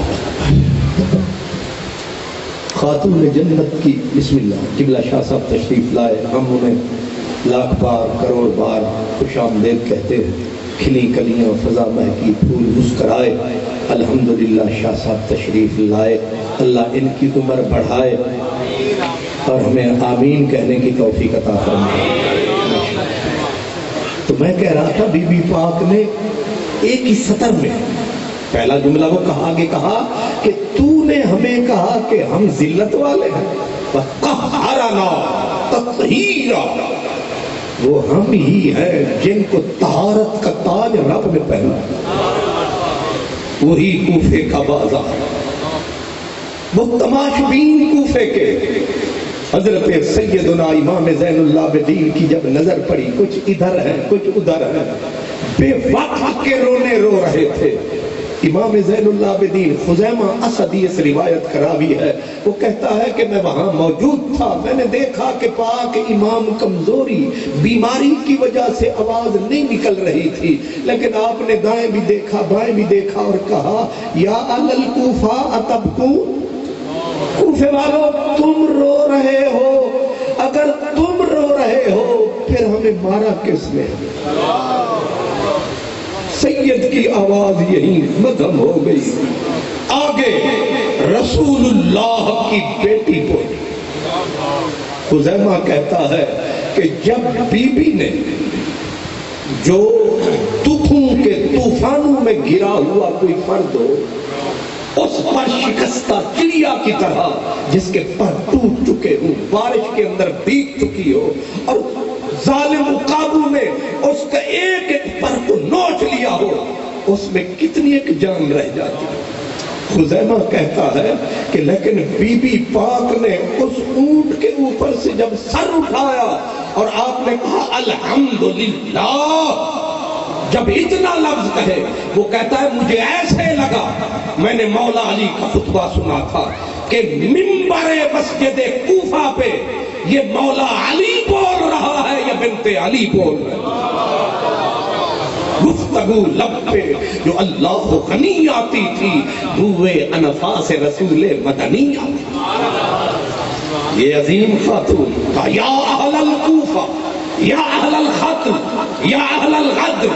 خاتون جنت کی بسم اللہ قبلہ شاہ صاحب تشریف لائے، ہم انہیں لاکھ بار کروڑ بار خوش آمدید کہتے ہیں، کھلی کلیاں فضا مہکی پھول مسکرائے، الحمدللہ شاہ صاحب تشریف لائے، اللہ ان کی عمر بڑھائے اور ہمیں آمین کہنے کی توفیق عطا فرمائے۔ تو میں کہہ رہا تھا بی بی پاک نے ایک ہی سطر میں پہلا جملہ وہ آگے کہا کہ تو نے ہمیں کہا کہ ہم ذلت والے ہیں، وَقَهَّرَنَا تَطْهِيرًا، وہ ہم ہی ہیں جن کو طہارت کا تاج رب نے پہنا، وہی کوفے کا بازار، وہ تماشبین کوفے کے حضرت سیدنا امام زین العابدین کی جب نظر پڑی، کچھ ادھر ہے کچھ ادھر ہے، بے وقت کے رونے رو رہے تھے۔ امام زین العابدین خزیمہ اسدی اس روایت کراوی ہے، وہ کہتا ہے کہ میں وہاں موجود تھا، میں نے دیکھا کہ پاک امام کمزوری بیماری کی وجہ سے آواز نہیں نکل رہی تھی، لیکن آپ نے دائیں بھی دیکھا بائیں بھی دیکھا اور کہا یا اہل الکوفہ اتبکون، کوفے والو تم رو رہے ہو، اگر تم رو رہے ہو پھر ہمیں مارا کس نے؟ سید کی آواز یہی مدھم ہو گئی۔ آگے رسول اللہ کی بیٹی بولی، خزیمہ کہتا ہے کہ جب بی بی نے جو دکھوں کے طوفانوں میں گرا ہوا کوئی فرد ہو، اس پر شکستہ چڑیا کی طرح جس کے پر ٹوٹ چکے ہوں، بارش کے اندر بھیگ چکی ہو، اور ظالم قابو نے اس کا ایک ایک پر کو نوچ لیا ہو، اس میں کتنی ایک جان رہ جاتی۔ خزیمہ کہتا ہے کہ لیکن بی بی پاک نے اس اونٹ کے اوپر سے جب سر اٹھایا اور آپ نے کہا الحمدللہ، جب اتنا لفظ کہے، وہ کہتا ہے مجھے ایسے لگا میں نے مولا علی کا خطبہ سنا تھا کہ ممبر مسجد کوفہ پہ یہ مولا علی بول رہا ہے یا بنت علی بول رہا ہے۔ گفتگو لب پہ جو اللہ غنی آتی تھی، ہوئے انفاس رسول مدنی آتی۔ یہ عظیم خاتون کہا یا اہل الکوفہ، یا اہل الخطل، یا اہل الغدر،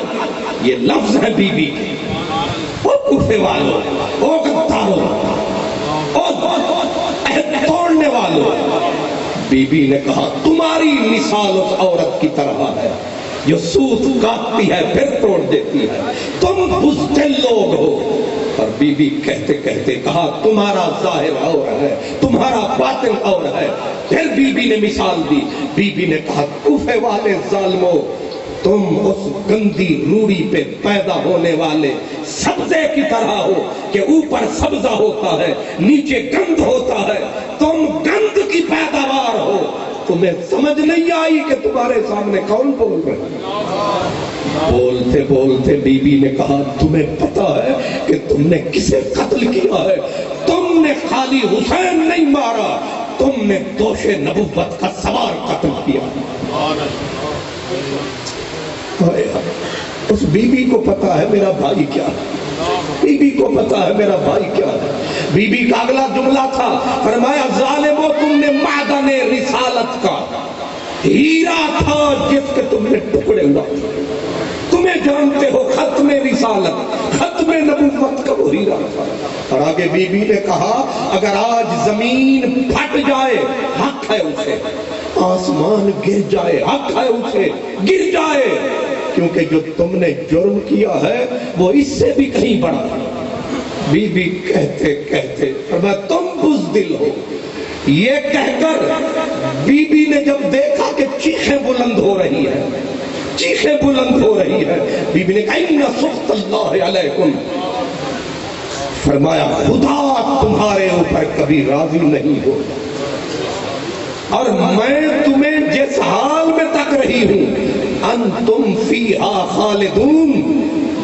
یہ لفظ ہے بی بی کے۔ او کوفے والوں، او غداروں، او عہد توڑنے والوں، بی بی نے کہا تمہاری مثال اس عورت کی طرح ہے جو سوت کاٹتی ہے پھر توڑ دیتی ہے، تم بزدل لوگ ہو۔ اور بی بی کہتے کہتے کہا تمہارا ظاہر اور ہے، تمہارا باطن اور ہے۔ پھر بی بی نے مثال دی، بی بی نے کہا کوفے والے ظالموں، تم اس گندی روڑی پہ پیدا ہونے والے سبزے کی طرح ہو کہ اوپر سبزہ ہوتا ہے نیچے گند ہوتا ہے، تم گند کی پیداوار ہو۔ تمہیں سمجھ نہیں آئی کہ تمہارے سامنے کون بول رہے؟ بولتے بولتے بی بی نے کہا تمہیں پتا ہے کہ تم نے کسے قتل کیا ہے؟ تم نے خالی حسین نہیں مارا، تم نے دوش نبوت کا سوار قتل کیا۔ اس بی بی کو پتا ہے میرا بھائی کیا ہے، بی بی کو پتا ہے میرا بھائی کیا ہے۔ بی بی کا اگلا جملہ تھا، فرمایا ظالمو تم نے معدن رسالت کا ہیرا تھا جس کے تم نے ٹکڑے ہوا، تمہیں جانتے ہو ختم رسالت ختم نبوت کا وہ ہیرا تھا۔ اور آگے بی بی نے کہا اگر آج زمین پھٹ جائے حق ہے اسے، آسمان گر جائے حق ہے اسے گر جائے، کیونکہ جو تم نے جرم کیا ہے وہ اس سے بھی کہیں بڑا۔ بی بی کہتے کہتے فرمایا تم بزدل ہو۔ یہ کہہ کر بی بی نے جب دیکھا کہ چیخیں بلند ہو رہی ہے، چیخیں بلند ہو رہی ہے، بی بی نے کہا ان سخط اللہ علیکم، فرمایا خدا تمہارے اوپر کبھی راضی نہیں ہو، اور میں تمہیں جس حال میں تک رہی ہوں انتم فیہا خالدون،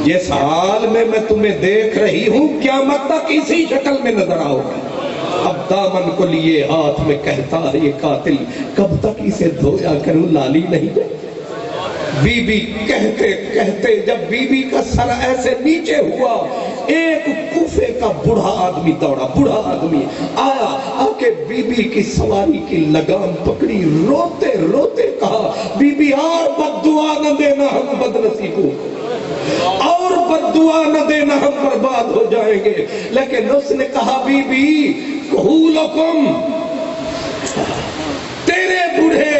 جس حال میں تمہیں دیکھ رہی ہوں قیامت تک اسی شکل میں نظر آؤ گا۔ اب دامن کو لیے ہاتھ میں کہتا ہے یہ قاتل کب تک اسے دھویا کروں لالی نہیں دے۔ بی بی کہتے کہتے جب بی بی کا سر ایسے نیچے ہوا ایک کوفے کا بوڑھا آدمی دوڑا، بوڑھا آدمی آیا، آکے بی بی کی سواری کی لگام پکڑی، روتے روتے کہا بی بی اور بد دعا نہ دینا ہم بد نصیبوں کو، اور بد دعا نہ دینا ہم برباد ہو جائیں گے۔ لیکن اس نے کہا بی بی کہولکم، تیرے بوڑھے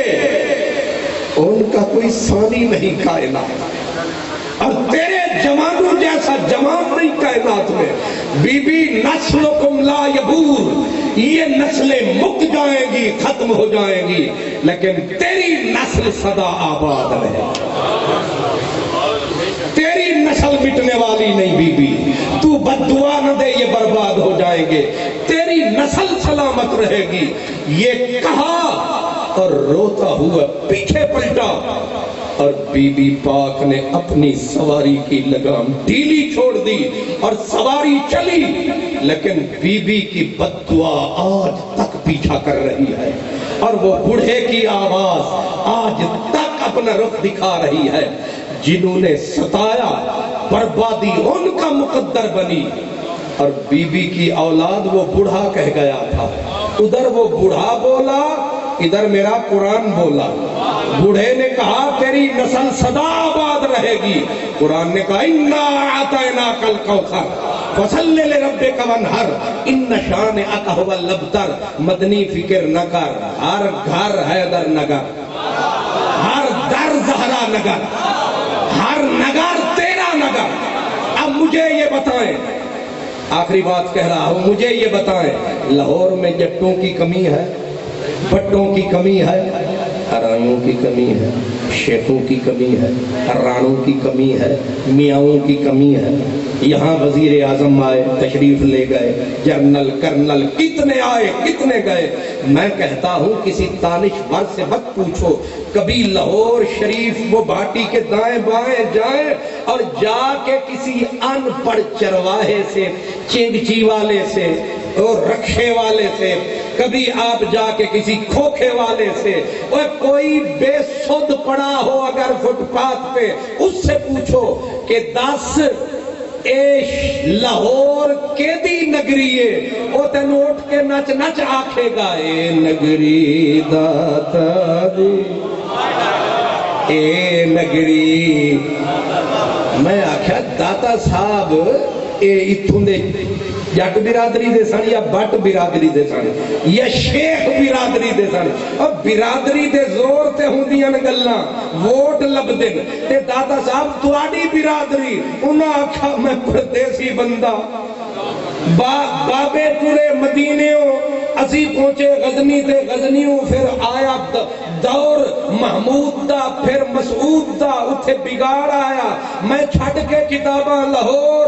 ان کا کوئی ثانی نہیں کائنات، اور تیرے جوانوں جیسا جوان نہیں کائنات میں۔ بی بی نسلکم لا یبور، یہ نسلیں مک جائیں گی، ختم ہو جائیں گی، لیکن تیری نسل سدا آباد رہے، تیری نسل مٹنے والی نہیں بی بی، تو بد دعا نہ دے یہ برباد ہو جائیں گے، تیری نسل سلامت رہے گی۔ یہ کہا اور روتا ہوا پیچھے پلٹا، اور بی بی پاک نے اپنی سواری کی لگام ڈھیلی چھوڑ دی اور سواری چلی، لیکن بی بی کی بد دعا آج تک پیچھا کر رہی ہے، اور وہ بوڑھے کی آواز آج تک اپنا رخ دکھا رہی ہے۔ جنہوں نے ستایا بربادی ان کا مقدر بنی، اور بی بی کی اولاد وہ بوڑھا کہہ گیا تھا، ادھر وہ بوڑھا بولا، ادھر میرا قرآن بولا۔ بوڑھے نے کہا تیری نسل سدا آباد رہے گی، قرآن نے کہا اِنَّا أَعْطَيْنَاكَ الْكَوْثَرَ فَصَلِّ لِرَبِّكَ وَانْحَرْ إِنَّ شَانِئَكَ هُوَ الْأَبْتَرُ۔ مدنی فکر نہ کر، ہر گھر حیدر نگر، ہر در زہرا نگر، ہر نگر تیرا نگر۔ اب مجھے یہ بتائیں، آخری بات کہہ رہا ہوں، مجھے یہ بتائیں، لاہور میں جٹوں کی کمی ہے، بٹوں کی کمی ہے، ارائیوں کی کمی ہے، شیخوں کی کمی ہے، رانوں کی کمی ہے، میاؤں کی کمی ہے؟ یہاں وزیر اعظم آئے، تشریف لے گئے، جنرل کرنل کتنے آئے کتنے گئے۔ میں کہتا ہوں کسی دانشور سے مت پوچھو، کبھی لاہور شریف وہ بھاٹی کے دائیں بائیں جائیں اور جا کے کسی ان پڑھ چرواہے سے، چنگچی والے سے اور رکشے والے سے، کبھی آپ جا کے کسی کھوکھے والے سے، اور کوئی بے سود پڑا ہو اگر فٹ پاتھ پہ، اس سے پوچھو کہ دس اے لاہور کے دی نگریے، او تینوں اٹھ کے نچ نچ آکھے گا اے نگری داتا دی، اے نگری۔ میں آکھیا داتا صاحب اے اتھوں دے جٹ برادری دے سن یا بٹ برادری دے سن یا شیخ برادری دے سن، اور برادری دے زور تے ہوندیاں گلاں، ووٹ لبدن تے داتا صاحب تواڈی برادری، انہاں آکھا میں پردیسی بندہ، بابے پورے مدینےوں اسی پہنچے غزنی تے غزنیوں، پھر آیا دور محمود دا، پھر مسعود دا، اتھے بگاڑ آیا، میں چھڑ کے کتاباں لاہور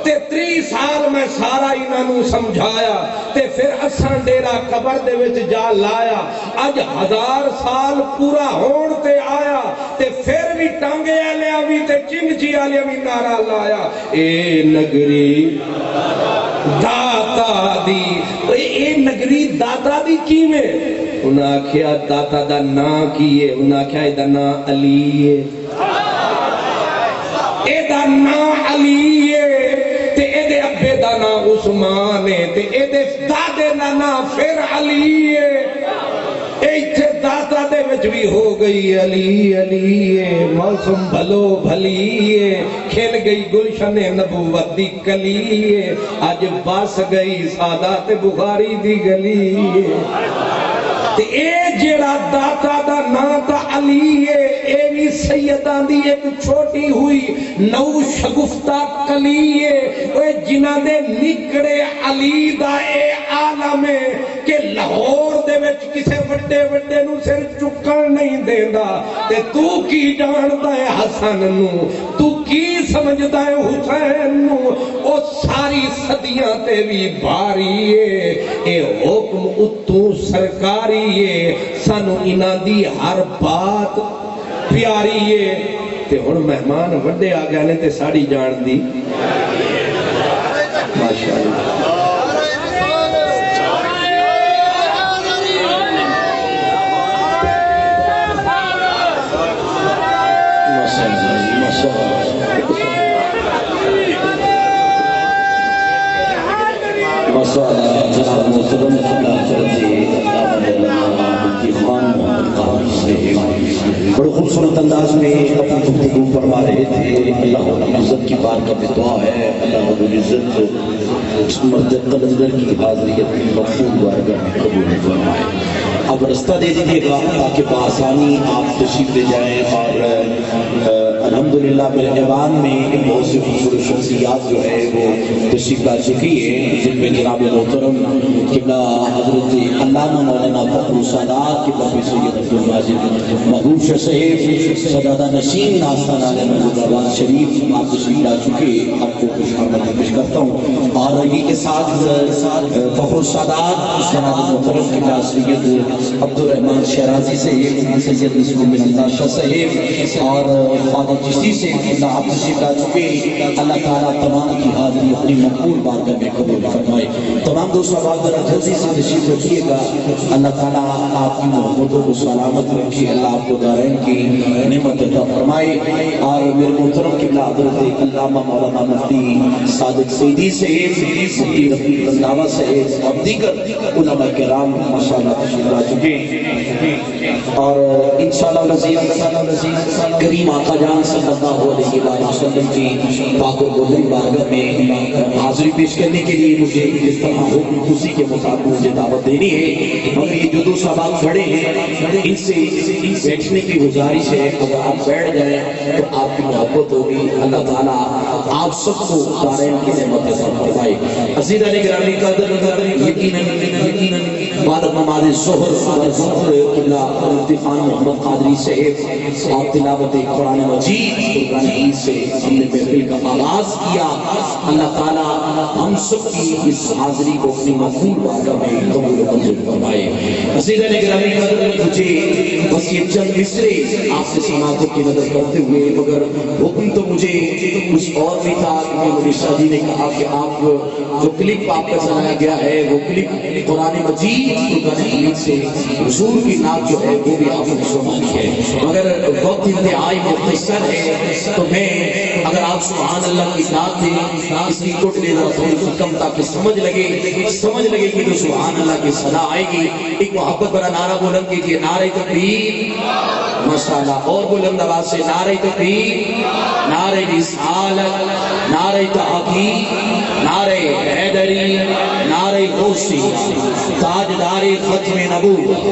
تے 30 سال میں سارا انہوں سمجھایا، تے پھر اساں ڈیرا قبر دے وچ جا لایا، اج 1000 سال پورا ہون تے آیا، تے پھر بھی ٹانگے آلیا بھی تے چنگچی آلیا بھی نعرہ لایا، اے نگری داتا دی۔ اے نگری داتا دی کی میں؟ انہاں آکھیا داتا دا نا کیے، انہاں آکھیا اے دا نا علی ہے، اے دا نا علی ہے، تے اے دے ابے دا نا عثمان ہے، تے اے دے دادے دا نا پھر علی ہے۔ اے تھے داتا دے وچ بھی ہو گئی علی علی ہے، موسم بھلو بھلی ہے، کھل گئی گلشن نبوت دی کلی ہے، آج باس گئی سادات بخاری دی گلی ہے۔ تے اے جڑا داتا دا نا تا علی ہے، اے بھی سیدہ دی ایک چھوٹی ہوئی نو شگفتہ کلی ہے، اے جنہ دے نکڑے علی دا اے عالم ہے کہ لاہور دے وچ کسے وڈے وڈے نو سر چکن نہیں دیندا، تے تو کی جاندا ہے حسن نو، تو کی سمجھدا ہے حسین نو، او ساری صدیاں تے بھی بھاری ہے، اے حکم اتوں سرکاری ہے، سانو انہاں دی ہر بات پیاری ہے۔ تے ہن مہمان وڈے آ گئے نے تے ساڑی جان دی ماشاءاللہ۔ محترم بڑے خوبصورت انداز میں اپنی گفتگو فرما رہے تھے. اللہ رب العزت کی بارگاہ میں دعا ہے اللہ رب العزت اس مرد قلندر کی حاضریت کی مقبول بارگاہ میں قبول فرمائے. اب رستہ دے دیجیے گا تاکہ بآسانی آپ تشریف لے جائیں. اور الحمدللہ میرے ایوان میں بہت سی خوبصورت شخصیات جو ہے وہ تشریف لا چکی ہے جن میں جناب محترم قبلہ حضرت علامہ مولانا فخر السادات قبلہ سید عبد الماجد محبوب شاہ صاحب سجادہ نشین آستانہ محمود آباد شریف آپ تشریف لا چکے. آپ کو خوش آمدید پیش کرتا ہوں. اور یہ کے ساتھ فخر السادات جناب محترم قبلہ سید عبد الرحمن شیرازی سے سید نصر بن اللہ شاہ صاحب اور خواجہ چشتی سے آپ تشریف لا چکے. اللہ تعالیٰ تمام کی حاضری اپنی مقبول بارگاہ میں قبول فرمائے. تمام دوستوں آپ ذرا جلدی سے تشریف رکھیے گا. اللہ تعالیٰ آپ کی محبتوں کو سلامت رکھے. اللہ آپ کو دارین کی نعمت عطا فرمائے. اور میرے محترم قبلہ حضرت علامہ مولانا مفتی صادق سیدی سے مفتی رفیق رنداوا سے اور دیگر علماء کرام ماشاءاللہ تشریف لا چکے. اور انشاءاللہ کریم آقا جان صلی اللہ علیہ وسلم کی پاک و قدری بارگاہ میں حاضری پیش کرنے کے لیے مجھے اس طرح حکم خوشی کے مطابق مجھے دعوت دینی ہے. مگر یہ جو دو صاحب کھڑے ہیں ان سے بیٹھنے کی گزارش ہے. اگر آپ بیٹھ جائیں تو آپ کی محبت ہوگی. اللہ تعالیٰ آپ سب کو دارین کی نعمت عطا فرمائے. عزیزان گرامی قدر یقیناً بعد نماز ظہر قبلہ عرفان محمد قادری صاحب آپ تلاوت قرآن مجید قرآن عید سے ہم نے محفل کا آغاز کیا. اللہ تعالیٰ ہم سب کی اس حاضری کو اپنی مقبول بارگاہ میں قبول و منظور فرمائے. عزیزان گرامی قدر مجھے بس یہ چند مصرے آپ سے سماعت کی نظر کرتے ہوئے مگر حکم تو مجھے کچھ اور بھی تھا. میرے شاہ جی نے کہا کہ آپ جو کلپ آپ کا چلایا گیا ہے وہ کلپ قرآن مجید قرآن حمید سے حضور کی نعت جو ہے وہ بھی آپ کو سنانی ہے. مگر وقت انتہائی مختصر ہے تو میں اگر آپ سبحان اللہ کی نعت دیں اس کی کوٹ لے رہا تھوڑی سی کم تاکہ سمجھ لگے کہ جو سبحان اللہ کی صدا آئے گی. ایک محبت بڑا نعرہ بلند کیجیے نعرہ تکبیر ماشاءاللہ. اور بلند آواز سے نعرہ تکبیر نعرہ رسالت نعرہ تحقیق نعرہ حیدری نعرہ غوثی تاجدار ختم نبوت.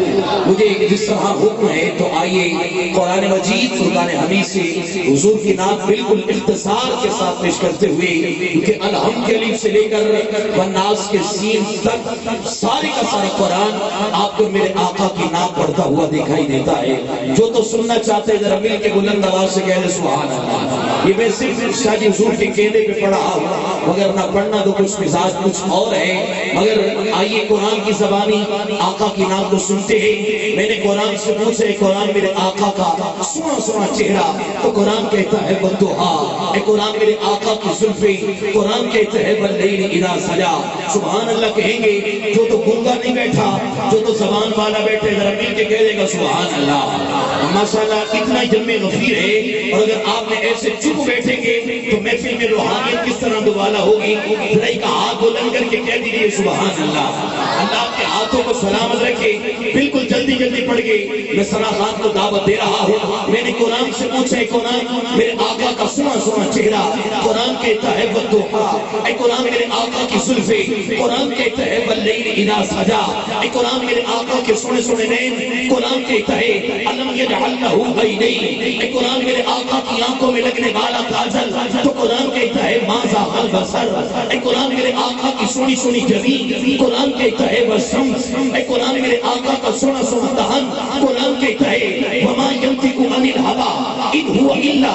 مجھے جس طرح حکم ہے تو آئیے قرآن مجید قرآن حمید سے حضور کی نعت بالکل اختصار کے ساتھ پیش کرتے ہوئے کیونکہ الحمد کے لیے سے لے کر والناس کے سین تک سارے کا سارا قرآن آپ کو میرے آقا کی نعت پڑھتا ہوا دکھائی دیتا ہے. جو تو سننا چاہتے ہیں ذرا مل کے بلند آواز سے کہہ دے سبحان اللہ. یہ میں صرف شاہ جی حضور کے کہنے پہ پڑھا مگر نہ پڑھنا تو کچھ مزاج کچھ اور ہے. مگر آئیے قرآن کی زبانی آقا کی نام کو سنتے ہیں. میں نے قرآن سے پوچھا قرآن میرے آقا کا سنا چہرہ تو قرآن کہتا ہے والضحیٰ. اے قرآن میرے آقا کی زلفیں قرآن کہتا ہے واللیل اذا سجا. سبحان اللہ کہیں گے جو تو گنگا نہیں بیٹھا جو تو زبان والا بیٹھے ذرا مل کے کہہ دے گا سبحان اللہ. ماشاءاللہ اتنا جمع غفیر ہے. اور اگر آپ نے ایسے چپ بیٹھیں گے تو محفل میں روحانیت کس طرح دوبالا ہوگی. بھائی کا ہاتھ بلند کر کے کہہ دیجیے سبحان اللہ. اللہ کے ہاتھوں کو سلامت رکھے. بالکل جلدی پڑھ گئے. میں صراحات کو دعوت دے رہا ہوں. میں نے قرآن سے پوچھا قرآن میرے آقا کا سنا چہرہ قرآن کہتا ہے والضحیٰ. اے قرآن میرے آقا کی زلفیں قرآن کہتا ہے واللیل اذا سجا. اے قرآن میرے آقا کے سونے نین قرآن کہتا ہے الم یجعل لہ عینین. اے قرآن میرے آقا کی آنکھوں میں لگنے والا کاجل تو قرآن کہتا ہے ما زاغ البصر. اے قرآن میرے آقا کی سونی جبین قرآن کہتا ہے والشمس. اے قرآن میرے آقا کا سونا دہن قرآن کہتا ہے وما ینطق عن الہوی ان هو الا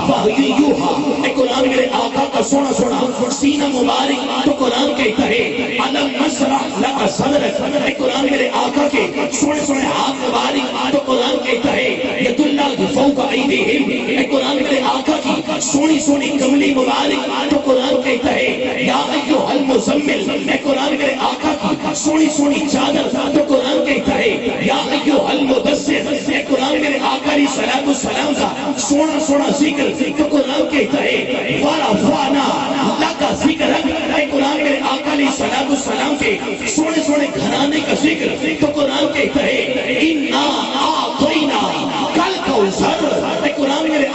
وحی یوحی. اے قرآن میرے آقا کا سونا سینہ مبارک تو قرآن کہتا ہے الم نشرح لک صدرک. اے قرآن میرے آقا کے سونے ہاتھ مبارک تو قرآن کہتا ہے ید اللہ فوق ایدیہم. اے قرآن میرے آقا کی سونی کملی مبارک تو قرآن کہتا ہے یا ایھا المزمل. اے قرآن میرے آقا کی سونی چادر تو قرآن کہتا ہے یا ایھا المدثر. اے قرآن میرے آقا علیہ الصلوۃ والسلام کا سونا ذکر تو قرآن کہتا ہے ورفعنا لک ذکرک. اے قرآن میرے آقا علیہ الصلوۃ والسلام کے سونے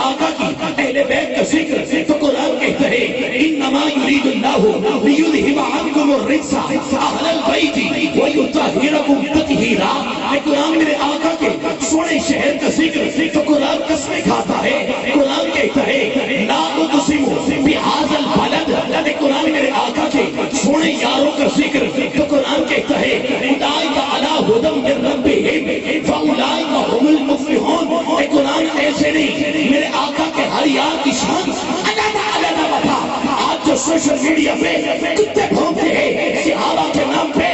آقا کی اہل بیت کا ذکر تو قرآن کہتا ہے انما یرید اللہ لیذہب عنکم الرجس اہل البیت ویطہرکم تطہیرا. قرآن میرے آقا کے سونے شہر کا ذکر تو قرآن قسمیں کھاتا ہے. قرآن کہتا ہے لا اقسم بہذا البلد. قرآن میرے آقا کے سونے یاروں کا ذکر تو قرآن کہتا ہے اولئک علی ھدی من ربہم فاولئک ھم المفلحون. قرآن ایسے نہیں، میرے آقا کے ہر یار کی شان علیحدہ بتا. آج جو سوشل میڈیا پہ کتے بھونکتے ہیں صحابہ کے نام پہ،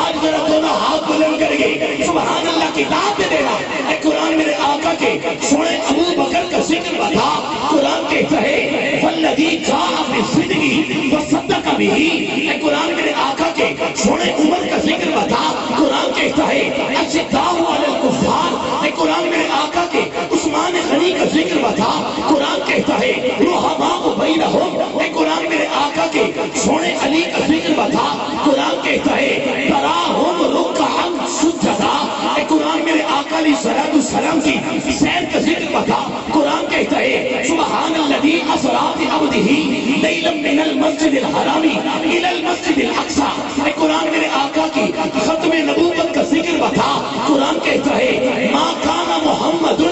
آج ذرا دونوں ہاتھ بلند کر کے سبحان اللہ کی داد دے دینا. قرآن میرے آقا کے سونے ابو بکر کا ذکر بتا. قرآن کہتا ہے والذی جاء بالصدق وصدق به. قرآن میرے آقا کے سونے عمر کا ذکر بتا. قرآن کہتا ہے اشداء علی الکفار. قرآن میرے آقا کے عثمان غنی کا ذکر بتا. قرآن کہتا ہے رحماء بینہم. قرآن میرے آقا کے سونے علی کا ذکر بتا. قرآن کہتا ہے تراہم رکعا سجدا. قرآن میرے آقا علیہ الصلوۃ والسلام کی سیر کا ذکر بتا. قرآن کہتا ہے سبحان الذی اسری بعبدہ لیلا من المسجد الحرام الی المسجد الاقصی. قرآن میرے آقا کی ختم نبوت کا ذکر بتا. قرآن کہتا ہے ما کان محمد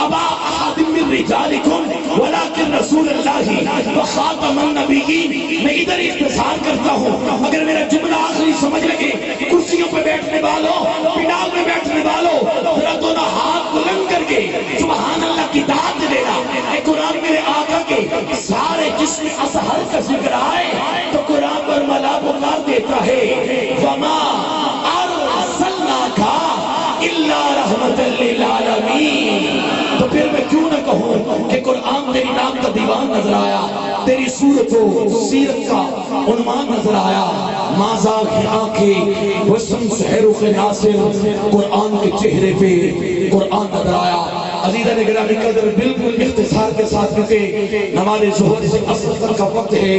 ابا احد من رجالکم ولکن رسول اللہ وخاتم النبیین. میں ادھر اختصار کرتا ہوں، اگر میرا جملہ آخری سمجھ لگے کرسیوں پہ بیٹھنے والوں، پنڈال میں بیٹھنے والوں، ذرا دونوں ہاتھ بلند کر کے سبحان اللہ کی داد دینا. قرآن میرے آقا کے سارے جسم اطہر کا ذکر آئے تو قرآن پر ملا پکار دیتا ہے وما ارسلناک الا رحمت للعالمین. تو پھر میں کیوں نہ کہوں کہ قرآن تیری نام کا دیوان نظر آیا، تیری صورت و سیرت کا عنوان نظر آیا. ماذا کی آنکھیں وسم سحرخ ناصر، قرآن کے چہرے پہ قرآن نظر آیا. عزیزان گرامی قدر بالکل اختصار کے ساتھ کیونکہ نماز ظہر سے اثر کا وقت ہے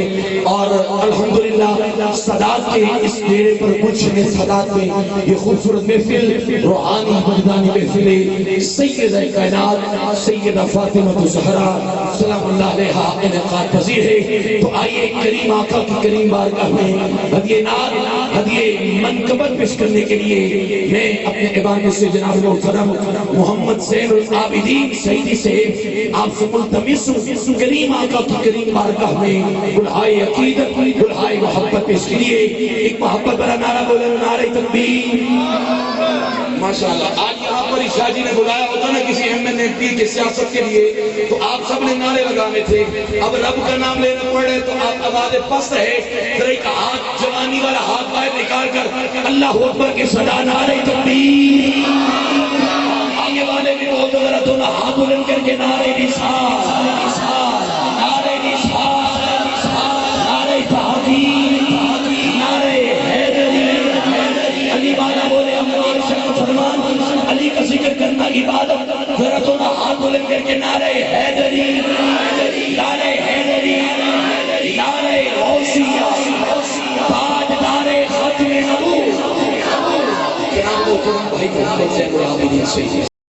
اور الحمدللہ سادات کے اس ڈیرے پر کچھ میں سادات میں یہ خوبصورت محفل روحانی وجدانی محفل سیدہ کائنات سیدہ فاطمہ الزہرا سلام اللہ علیہا انعقاد پذیر ہے. تو آئیے کریم آقا کی کریم بارگاہ میں ہدیہ نعت ہدیہ منقبت پیش کرنے کے لیے میں اپنے ایوان سے جناب محترم محمد زین العابدین سیدی سے آپ سے ملتمس ہوں کریم آقا کی کریم بارگاہ میں بلہائے عقیدت بلہائے محبت پیش کیجیے. ایک محبت بڑا نعرہ بولے نعرہ تکبیر. ماشاءاللہ آج یہاں پر شاہ جی نے بلایا ہوتا نا کسی ایم این ایم پی کے سیاست کے لیے تو آپ سب نے نعرے لگانے تھے. اب رب کا نام لینا پڑے تو آپ آواز پست ہے. پھر ایک ہاتھ جوانی والا ہاتھ باہر نکال کر اللہ اکبر کی صدا نعرہ تکبیر. آگے والے بھی بہت ذرا دونوں ہاتھ بلند کر کے نعرہ رسالت نعرہ رسالت نعرہ تحقیق نعرہ حیدری. علی بالا بولے امیر شرف فرمان علی کا ذکر کرنا عبادت. ذرا دونوں ہاتھ بلند کر کے نعرہ حیدری نعرہ حیدری نعرہ غوثیہ تاجدار ختم نبوت. جناب محترم بھائی محمد زین العابدین سے